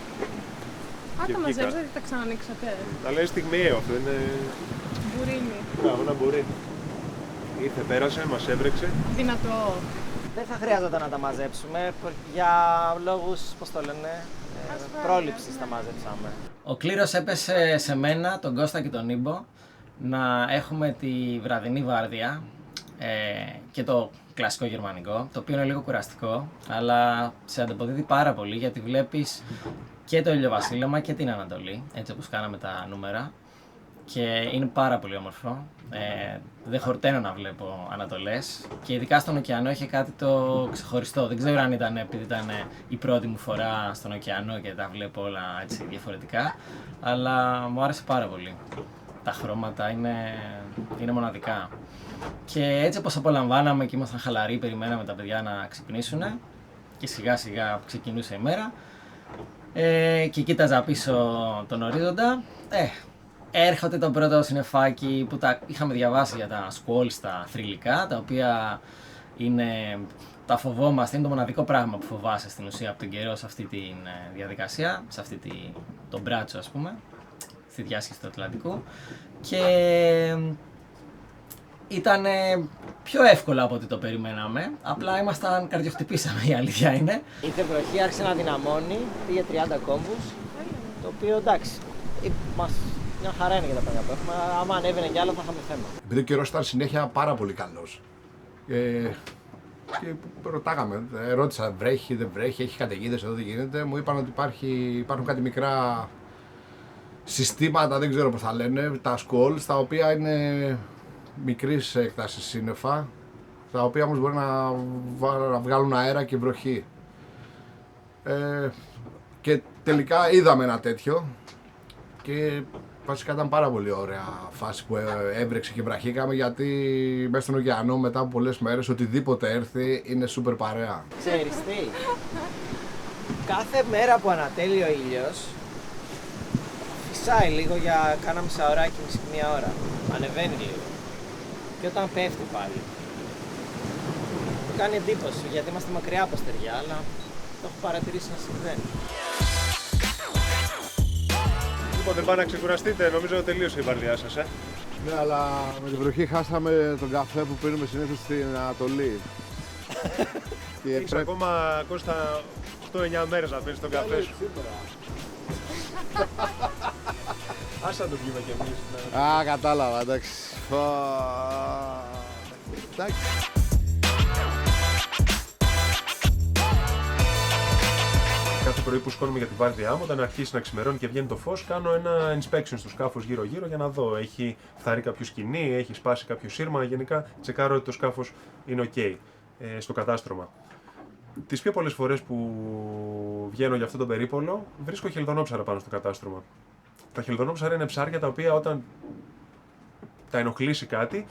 Α, τα μαζέψατε και τα ξανανοίξατε. Τα λέει στιγμιαίο αυτό, είναι. Μπουρίνι. Μπράβο, ένα μπουρίνι. Ήρθε, πέρασε, μας έβρεξε. Δυνατό. Δεν θα χρειάζεται να τα μαζέψουμε για λόγους, πώς το λένε, πρόληψης τα μαζέψαμε. Ο κλήρος έπεσε σε μένα, τον Κώστα και τον Ήμπο, να έχουμε τη βραδινή βάρδια και το κλασικό γερμανικό, το οποίο είναι λίγο κουραστικό, αλλά σε ανταποδίδει πάρα πολύ γιατί βλέπεις και το ηλιοβασίλεμα και την Ανατολή, έτσι όπως κάναμε τα νούμερα. Και είναι πάρα πολύ όμορφο. Δεν χορταίνω να βλέπω Ανατολές και ειδικά στον ωκεανό είχε κάτι το ξεχωριστό. Δεν ξέρω αν ήταν επειδή ήταν η πρώτη μου φορά στον ωκεανό και τα βλέπω όλα έτσι διαφορετικά, αλλά μου άρεσε πάρα πολύ. Τα χρώματα είναι μοναδικά. Και έτσι όπως απολαμβάναμε και ήμασταν χαλαροί, περιμέναμε τα παιδιά να ξυπνήσουν και σιγά σιγά ξεκινούσε η μέρα και κοίταζα πίσω τον ορίζοντα. Έρχεται το πρώτο συννεφάκι που τα είχαμε διαβάσει για τα squalls, τα θρυλικά, τα οποία τα φοβόμαστε, είναι το μοναδικό πράγμα που φοβάσαι στην ουσία από τον καιρό σε αυτή τη διαδικασία, σε αυτή τον μπράτσο ας πούμε, στη διάσχεση του Ατλαντικού. Και ήταν πιο εύκολα από ό,τι το περιμέναμε, απλά καρδιοχτυπήσαμε, η αλήθεια είναι. Ήρθε βροχή, άρχισε να δυναμώνει, πήγε 30 κόμβους, το οποίο εντάξει, μια χαρά είναι για τα παιδιά που έχουμε. Άμα ανέβαινε κι άλλο θα είχαμε θέμα. Επειδή ο καιρός ήταν συνέχεια πάρα πολύ καλός. Και ρωτάγαμε, ρώτησα βρέχει, δεν βρέχει, έχει καταιγίδες εδώ, δεν γίνεται. Μου είπαν ότι υπάρχουν κάτι μικρά συστήματα, δεν ξέρω πώς θα λένε, τα squalls, τα οποία είναι μικρής έκτασης σύννεφα, τα οποία όμως μπορεί να βγάλουν αέρα και βροχή. Και τελικά είδαμε ένα τέτοιο και βασικά ήταν πάρα πολύ ωραία φάση που έβρεξε και βραχήκαμε, γιατί μέσα στον ωκεανό μετά από πολλές μέρες οτιδήποτε έρθει είναι σούπερ παρέα. Ξέρεις τι, Κάθε μέρα που ανατέλει ο ήλιος, φυσάει λίγο για κάνα μισάωράκι, μία ώρα. Ανεβαίνει λίγο. Και όταν πέφτει πάλι. Μου κάνει εντύπωση γιατί είμαστε μακριά από αστεριά, αλλά το έχω παρατηρήσει να συμβαίνει. Λοιπόν, δεν πάνε να ξεκουραστείτε, νομίζω τελείωσε η βαρδιά σας, Ναι, αλλά με την βροχή χάσαμε τον καφέ που πίνουμε συνήθως στην Ανατολή. Έχεις ακόμα, Κώστα, 8-9 μέρες να πίνεις τον καφέ σου. Ας θα το πιούμε κι εμείς. Α, κατάλαβα, εντάξει. Εντάξει. Κάθε πρωί που σκόνομαι για τη βάρδιά μου, όταν αρχίσει να ξημερώνει και βγαίνει το φως, κάνω ένα inspection στο σκάφος γύρω-γύρω για να δω. Έχει φθαρεί κάποιο σκοινί, έχει σπάσει κάποιο σύρμα. Γενικά, τσεκάρω ότι το σκάφος είναι OK στο κατάστρωμα. Τις πιο πολλές φορές που βγαίνω για αυτόν τον περίπολο, βρίσκω χελιδονόψαρα πάνω στο κατάστρωμα. Τα χελιδονόψαρα είναι ψάρια τα οποία όταν τα ενοχλήσει κάτι,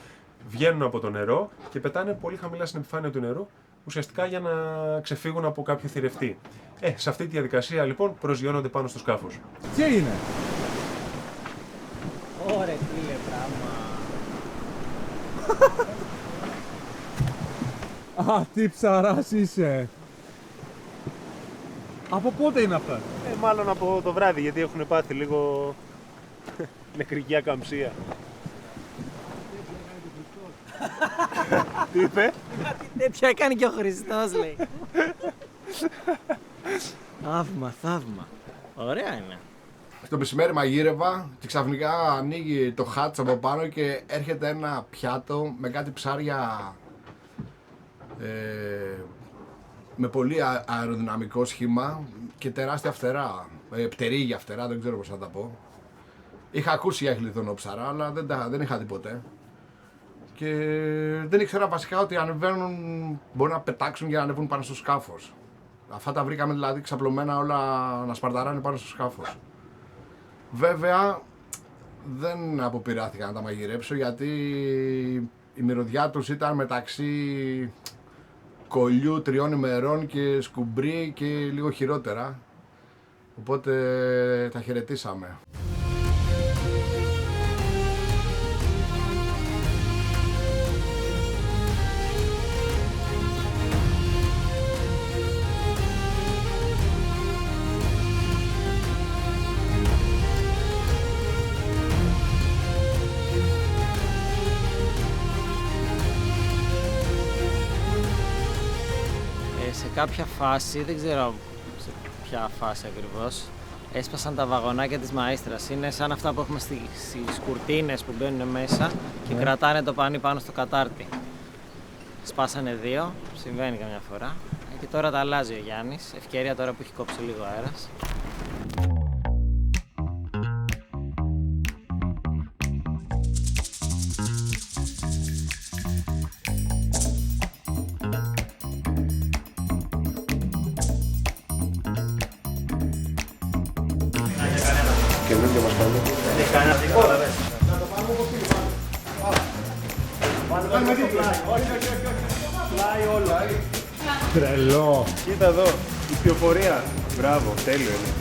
βγαίνουν από το νερό και πετάνε πολύ χαμηλά στην επιφάνεια του νερού, ουσιαστικά για να ξεφύγουν από κάποιο θηρευτή. Σε αυτή τη διαδικασία λοιπόν προσγειώνονται πάνω στο σκάφος. Τι είναι? Ωραία, φίλε, πράγμα. Α, τι ψαράς είσαι. Από πότε είναι αυτά? Μάλλον από το βράδυ, γιατί έχουν πάθει λίγο νεκρική ακαμψία. Τι είπε? Κάτι τέτοιο έκανε και ο Χριστός, λέει. Θαύμα, θαύμα. Ωραία είναι. Το μεσημέρι μαγείρευα και ξαφνικά ανοίγει το χάτς από πάνω και έρχεται ένα πιάτο με κάτι ψάρια με πολύ αεροδυναμικό σχήμα και τεράστια φτερά, πτερίγια φτερά, δεν ξέρω πώς να τα πω. Είχα ακούσει για χελιδονόψαρα, αλλά δεν είχα δει ποτέ. Και δεν ήξερα βασικά ότι ανεβαίνουν, μπορεί να πετάξουν για να ανεβούν πάνω στο σκάφος. Αυτά τα βρήκαμε δηλαδή ξαπλωμένα όλα να σπαρταράνε πάνω στο σκάφος. Βέβαια δεν αποπειράθηκα να τα μαγειρέψω γιατί η μυρωδιά τους ήταν μεταξύ κολλιού 3 ημερών και σκουμπρί και λίγο χειρότερα. Οπότε τα χαιρετήσαμε. Σε κάποια φάση, δεν ξέρω σε ποια φάση ακριβώς, έσπασαν τα βαγονάκια της μαΐστρας. Είναι σαν αυτά που έχουμε στις κουρτίνες που μπαίνουν μέσα και κρατάνε το πανί πάνω στο κατάρτι. Σπάσανε 2, συμβαίνει καμιά φορά. Και τώρα τα αλλάζει ο Γιάννης, ευκαιρία τώρα που έχει κόψει λίγο αέρας. Καινούργιο μας κάνει. Δεν έχει κανένα δικό, ρε. Να το πάμε όπως είναι. Πάμε με την πλάι. Όχι. Πλάι όλα. Τρελό. Κοίτα εδώ, η πληροφορία. Μπράβο, τέλειο είναι.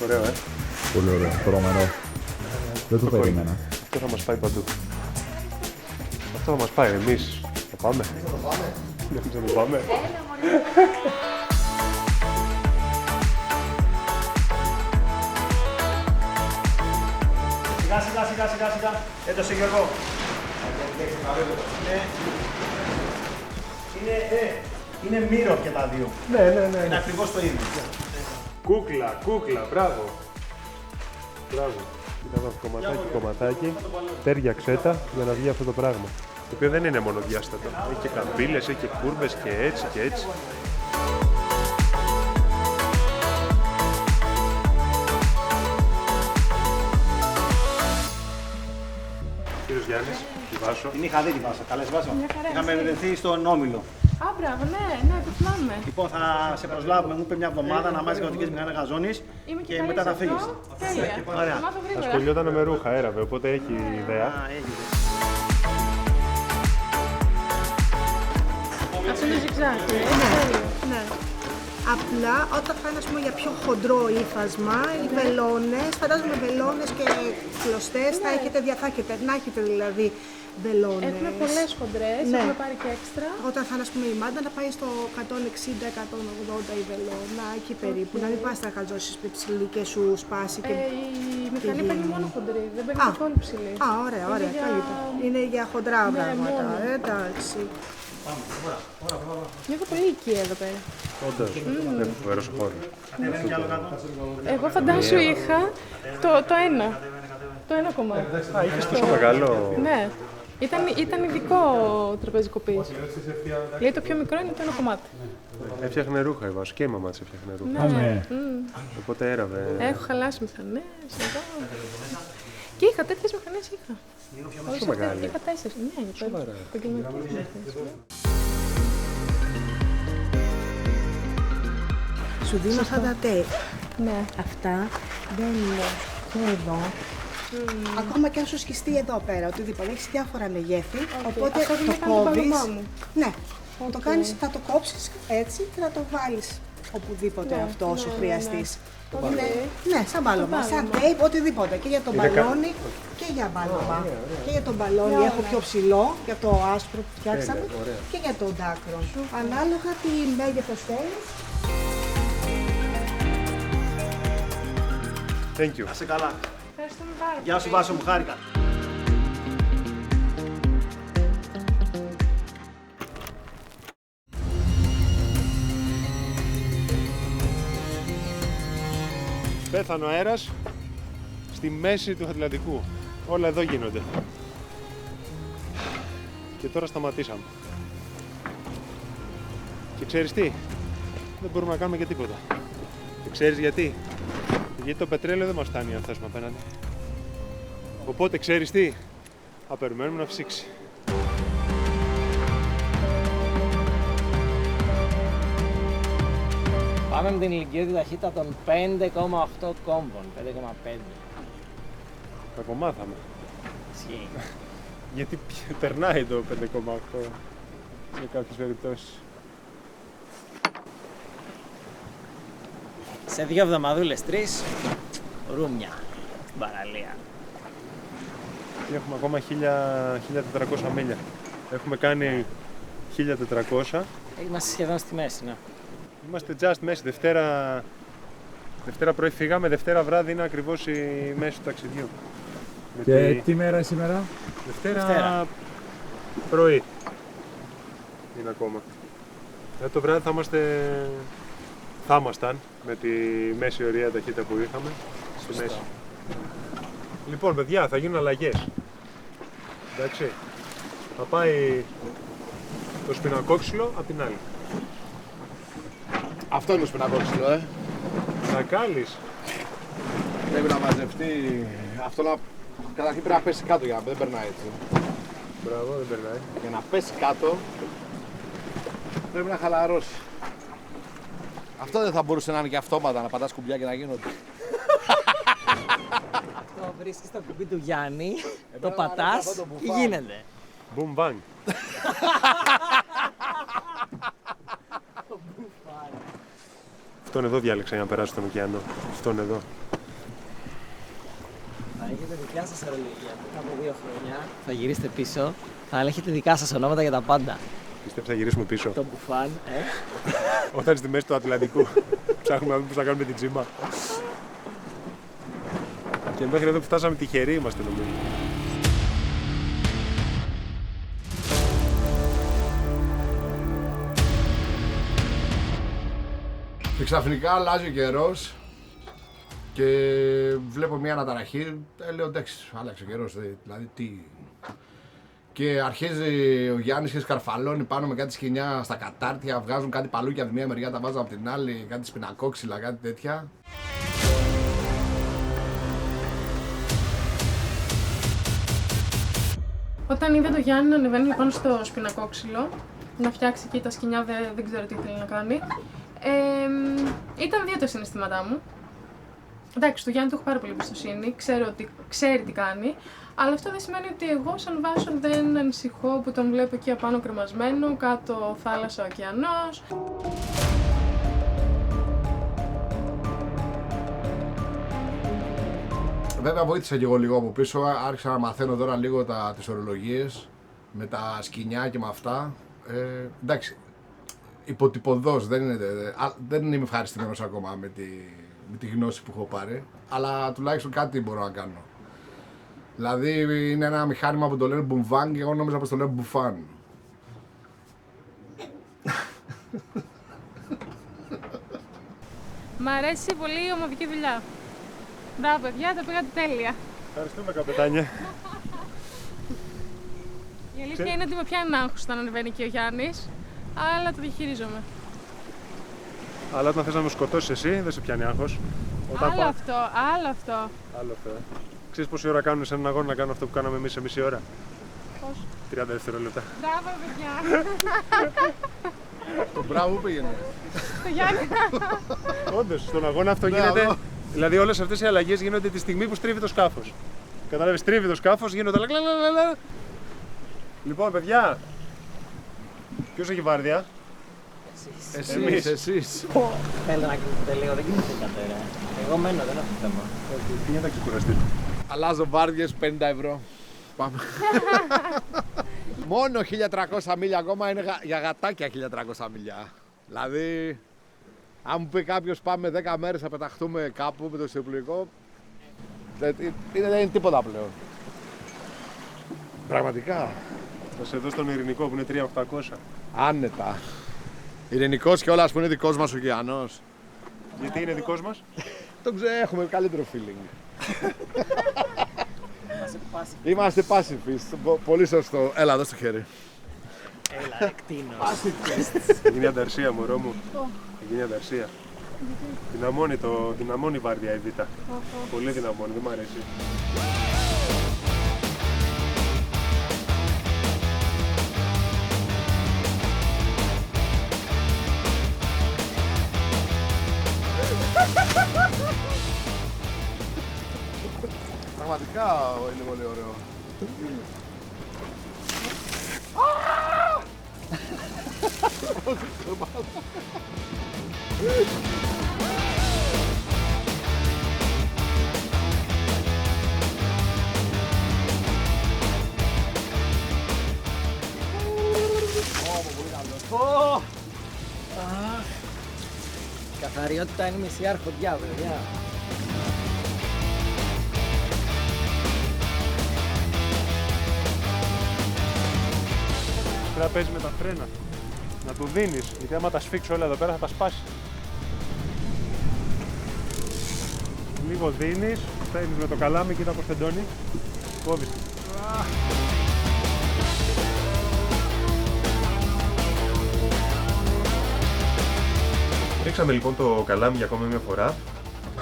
Ωραίο, Πολύ ωραίο, τρομερό. Δεν το περίμενα. Αυτό θα μας πάει παντού. Αυτό θα μας πάει, εμείς. Θα πάμε. Δεν θα το πάμε. Σιγά. Έντωσε Γιώργο. Είναι μύρο και τα δύο. Ναι. Είναι ακριβώς το ίδιο. Κούκλα, μπράβο. Μπράβο. Κοίτα εδώ, κομματάκι, τέριαξέ τα για να βγει αυτό το πράγμα. Το οποίο δεν είναι μόνο διάστατο. Έχει και καμπύλες, έχει και κούρβες και έτσι και έτσι. Κύριος Γιάννης, τη Βάσο. Την είχα δει τη Βάσο. Καλές Βάσο. Είχαμε βρεθεί στον Όμιλο. Α, μπράβο, ναι, το θυμάμαι. Λοιπόν, θα σε προσλάβουμε. Μου είπε μια εβδομάδα να μάθεις γραφικές μηχανές γαζώνης και μετά θα φύγεις. Τέλεια. Ωραία. Ασχολιόταν με ρούχα, έραβε, οπότε έχει ιδέα. Αυτό είναι ζυγζάκι, ναι. Απλά όταν θα είναι, ας πούμε, για πιο χοντρό ύφασμα, οι βελόνες, φαντάζομαι βελόνες και κλωστές θα έχετε να έχετε δηλαδή βελόνες. Έχουμε πολλές χοντρές, έχουμε πάρει και έξτρα. Όταν θα είναι, ας πούμε, η μάντα να πάει στο 160-180 η βελόνα, εκεί περίπου. Να μην πας να χαζώσεις ψηλή και σου σπάσει. Η μηχανή παίρνει μόνο χοντρή, δεν παίρνει καθόλου ψηλή. Ωραία, καλύτερα. Είναι για χοντρά πράγματα. Εντάξει. Νιώθω πολύ οικία εδώ πέρα. Όντως, έχω φοβερός χώρο. Εγώ φαντάσου είχα το ένα κομμάτι. Α, είχες τόσο μεγάλο. Ναι. Ήταν ειδικό τραπεζικό πίς. Λέει το πιο μικρό είναι το ένα κομμάτι. Έφτιαχνε ρούχα η Βάσου και η μαμά της έφτιαχνε ρούχα. Ναι. Οπότε έραβε. Έχω χαλάσει μηχανές εδώ. Και είχα τέτοιες μηχανές, είχα. Πόσο μεγάλη. Είχα 4, ναι, επαγγελματικές μηχανές. Σου δίνω αυτά τα τέιπ. Ναι. Αυτά μπαίνουν και εδώ. Ακόμα και αν σου σκιστεί εδώ πέρα, οτιδήποτε. Έχεις διάφορα μεγέθη, οπότε το κόβεις. Ναι, το κάνεις, θα το κόψεις έτσι και θα το βάλεις οπουδήποτε αυτό σου χρειαστείς. Ναι, σαν μπάλωμα, σαν τέιπ, οτιδήποτε. Και για τον μπαλόνι και για μπάλωμα. Και για τον μπαλόνι έχω πιο ψηλό, για το άσπρο που φτιάξαμε και για τον δάκρυο. Ανάλογα τι μέγεθος θέλεις. Thank you. Να είσαι καλά. Ευχαριστούμε πάρα πολύ. Γεια σου Βάσο, μου χάρηκα. Πέθανε ο αέρας στη μέση του Ατλαντικού. Όλα εδώ γίνονται. Και τώρα σταματήσαμε. Και ξέρεις τι, δεν μπορούμε να κάνουμε και τίποτα. Και ξέρεις γιατί. Γιατί το πετρέλαιο δεν μας φτάνει αν θέσουμε απέναντι. Οπότε ξέρεις τι, θα περιμένουμε να φυσήξει. Πάμε με την ηλικιώδη ταχύτητα των 5,8 κόμβων, 5,5. Τα κομμάθαμε. Ισχύει. Γιατί περνάει το 5,8 σε κάποιες περιπτώσεις. Σε 2 εβδομαδούλες, 3, ρούμια στην παραλία. Και έχουμε ακόμα 1.400 μίλια. Έχουμε κάνει 1.400. Είμαστε σχεδόν στη μέση, ναι. Είμαστε just μέση. Δευτέρα πρωί φύγαμε, Δευτέρα βράδυ είναι ακριβώς η μέση του ταξιδιού. Και τι μέρα σήμερα? Δευτέρα πρωί είναι ακόμα. Το βράδυ θα ήμασταν με τη μέση ωραία ταχύτητα που είχαμε στη μέση. Λοιπόν, παιδιά, θα γίνουν αλλαγές. Εντάξει. Θα πάει το σπινακόξυλο απ' την άλλη. Αυτό είναι το σπινακόξυλο, Θα κάλεις. Πρέπει να μαζευτεί. Αυτό καταρχήν πρέπει να πέσει κάτω για να δεν περνάει έτσι. Μπράβο, δεν περνάει. Για να πέσει κάτω πρέπει να χαλαρώσει. Αυτό δεν θα μπορούσε να είναι και αυτόματα, να πατάς κουμπιά και να γίνονται. Το βρίσκεις στο κουμπί του Γιάννη, το πατάς και γίνεται. Boom bang. Αυτόν εδώ διάλεξα για να περάσει στον ωκεανό. Αυτόν εδώ. Θα έχετε δικιά σας αερολογία μετά από 2 χρόνια. Θα γυρίσετε πίσω, θα έχετε δικά σας ονόματα για τα πάντα. Πιστεύω θα γυρίσουμε πίσω. Το μπουφάν, Όταν στη μέση του Ατλαντικού ψάχνουμε να δούμε πώς θα κάνουμε την τζίμα. Και μέχρι εδώ που φτάσαμε τυχεροί είμαστε νομίζω. Και ξαφνικά αλλάζει ο καιρός και βλέπω μια αναταραχή. Λέω εντάξει, άλλαξε ο καιρός, δηλαδή τι. Και αρχίζει ο Γιάννης και σκαρφαλώνει πάνω με κάτι σκοινιά στα κατάρτια, βγάζουν κάτι παλούκια από τη μία μεριά, τα βάζουν από την άλλη, κάτι σπινακόξυλα, κάτι τέτοια. Όταν είδε το Γιάννη να ανεβαίνει πάνω στο σπινακόξυλο, να φτιάξει εκεί τα σκοινιά, δεν ξέρω τι ήθελε να κάνει. Ήταν 2 τα συναισθήματά μου. Εντάξει, του Γιάννη του έχω πάρα πολύ εμπιστοσύνη, ξέρω ότι ξέρει τι κάνει, αλλά αυτό δεν σημαίνει ότι εγώ σαν Βάσο δεν ανησυχώ που τον βλέπω εκεί απάνω κρεμασμένο, κάτω θάλασσα, ωκεανός. Βέβαια βοήθησα και εγώ λίγο από πίσω, άρχισα να μαθαίνω τώρα λίγο τις ορολογίες, με τα σκοινιά και με αυτά. Εντάξει, υποτυπωδώς, δεν είμαι ευχαριστημένος ακόμα με τη γνώση που έχω πάρει, αλλά τουλάχιστον κάτι μπορώ να κάνω. Δηλαδή είναι ένα μηχάνημα που το λένε μπουμβάν και εγώ νόμιζα πως το λένε μπουφάν. Μ' αρέσει πολύ η ομαδική δουλειά. Μπράβο, παιδιά, τα πήγατε τέλεια. Ευχαριστούμε, καπετάνια. Η αλήθεια είναι ότι με πιάνει άγχος όταν ανεβαίνει και ο Γιάννης, αλλά το διαχειρίζομαι. Αλλά όταν θες να με σκοτώσεις εσύ, δεν σε πιάνει άγχος. Άλλο αυτό. Άλλο αυτό. Ξέρεις πόση ώρα κάνουν σε έναν αγώνα να κάνουν αυτό που κάναμε εμείς σε μισή ώρα? Πώς? 30 δευτερόλεπτα. Μπράβο, παιδιά. Το μπράβο που πήγαινε. Το Γιάννη. Όντως, στον αγώνα αυτό γίνεται. Δηλαδή, όλες αυτές οι αλλαγές γίνονται τη στιγμή που στρίβει το σκάφος. Κατάλαβες, στρίβει το σκάφος, γίνονται λα. Λοιπόν, παιδιά, ποιος έχει βάρδια? Εσείς. Θέλετε να κοιμηθείτε λίγο, δεν κοιμηθήκατε ρε. Εγώ μένω, δεν έχω θέμα. Πήγαινε να ξεκουραστείς. Αλλάζω βάρδιες, 50 ευρώ. Πάμε. Μόνο 1300 μίλια ακόμα είναι για γατάκια 1300 μίλια. Δηλαδή, αν μου πει κάποιος πάμε 10 μέρες να πεταχτούμε κάπου με το ιστιοπλοϊκό, δεν είναι τίποτα πλέον. Πραγματικά. Θα σε δω στον Ειρηνικό που είναι 3800. Άνετα. Ειρηνικός και όλα που είναι δικός μας ωκεανός. Γιατί είναι δικός μας? Τον έχουμε καλύτερο feeling. Είμαστε pacifist. Πολύ σωστό. Έλα, δώσ' το χέρι. Έλα, εκτείνος. Είναι η ανταρσία, μωρό μου. Είναι η ανταρσία. Δυναμώνει η βάρδια η Β'. Πολύ δυναμώνει, δεν μ' αρέσει. Πραγματικά είναι πολύ ωραίο. Καθαριότητα είναι μισή αρχοντιά, παιδιά. Πρέπει να παίζει με τα φρένα. Να του δίνεις, γιατί άμα τα σφίξω όλα εδώ πέρα θα τα σπάσει. Λίγο δίνεις, στέλνεις με το καλάμι, κοίτα πως τεντώνει. Κόβεις. Ρίξαμε λοιπόν το καλάμι για ακόμη μια φορά.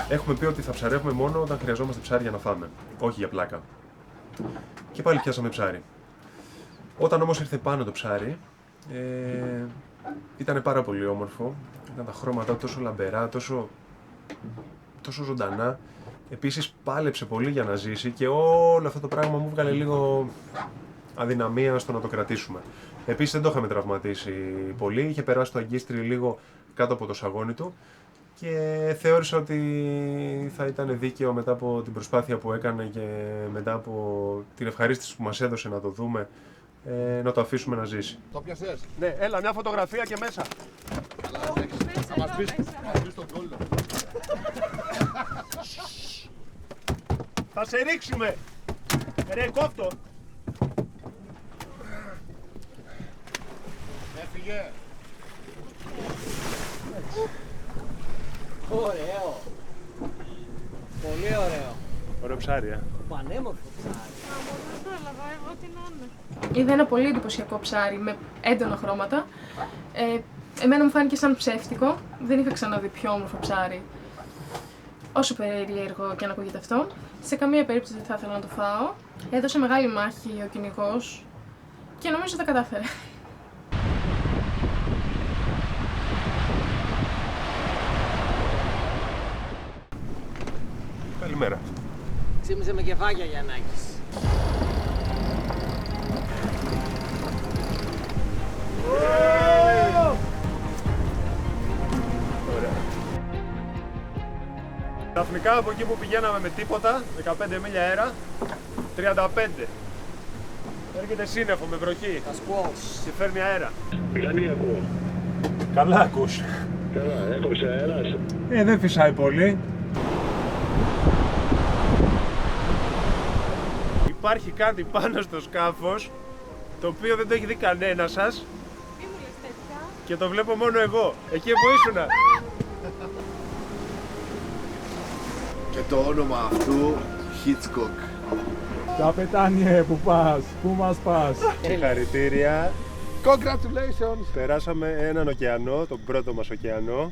Έχουμε πει ότι θα ψαρεύουμε μόνο όταν χρειαζόμαστε ψάρι για να φάμε, όχι για πλάκα. Και πάλι πιάσαμε ψάρι. Όταν όμως ήρθε πάνω το ψάρι, ήταν πάρα πολύ όμορφο. Ήταν τα χρώματα τόσο λαμπερά, τόσο ζωντανά. Επίσης πάλεψε πολύ για να ζήσει και όλο αυτό το πράγμα μου βγάλε λίγο αδυναμία στο να το κρατήσουμε. Επίσης δεν το είχαμε τραυματίσει πολύ, είχε περάσει το αγκίστρι λίγο κάτω από το σαγόνι του και θεώρησα ότι θα ήταν δίκαιο μετά από την προσπάθεια που έκανε και μετά από την ευχαρίστηση που μας έδωσε να το δούμε, να το αφήσουμε να ζήσει. Το πιασες? Ναι, έλα μια φωτογραφία και μέσα. Θα μας πεις τον κόλλο. Θα σε ρίξουμε! Ρε κόφτο! Έφυγε! Ωραίο! Πολύ ωραίο! Ωραίο ψάρι, Πανέμορφο ψάρι. Είδα ένα πολύ εντυπωσιακό ψάρι με έντονα χρώματα. Εμένα μου φάνηκε σαν ψεύτικο. Δεν είχα ξαναδεί πιο όμορφο ψάρι. Όσο περίεργο και αν ακούγεται αυτό. Σε καμία περίπτωση δεν θα ήθελα να το φάω. Έδωσε μεγάλη μάχη ο κυνηγός και νομίζω τα κατάφερε. Καλημέρα. Ξύπνησε με κεφάκια Γιαννάκης. Ξαφνικά από εκεί που πηγαίναμε με τίποτα, 15 μίλια αέρα, 35. Έρχεται σύννεφο με βροχή. Και φέρνει αέρα. Μηχανή ακούω. Καλά ακούς. Καλά, έκοψε αέρας. Δεν φυσάει πολύ. Υπάρχει κάτι πάνω στο σκάφος, το οποίο δεν το έχει δει κανένα σας. Και το βλέπω μόνο εγώ. Εκεί που ήσουνα. Και το όνομα αυτού, Hitchcock. Καπετάνιε, που πας, πού μας πας. Συγχαρητήρια. Congratulations! Περάσαμε έναν ωκεανό, τον πρώτο μας ωκεανό.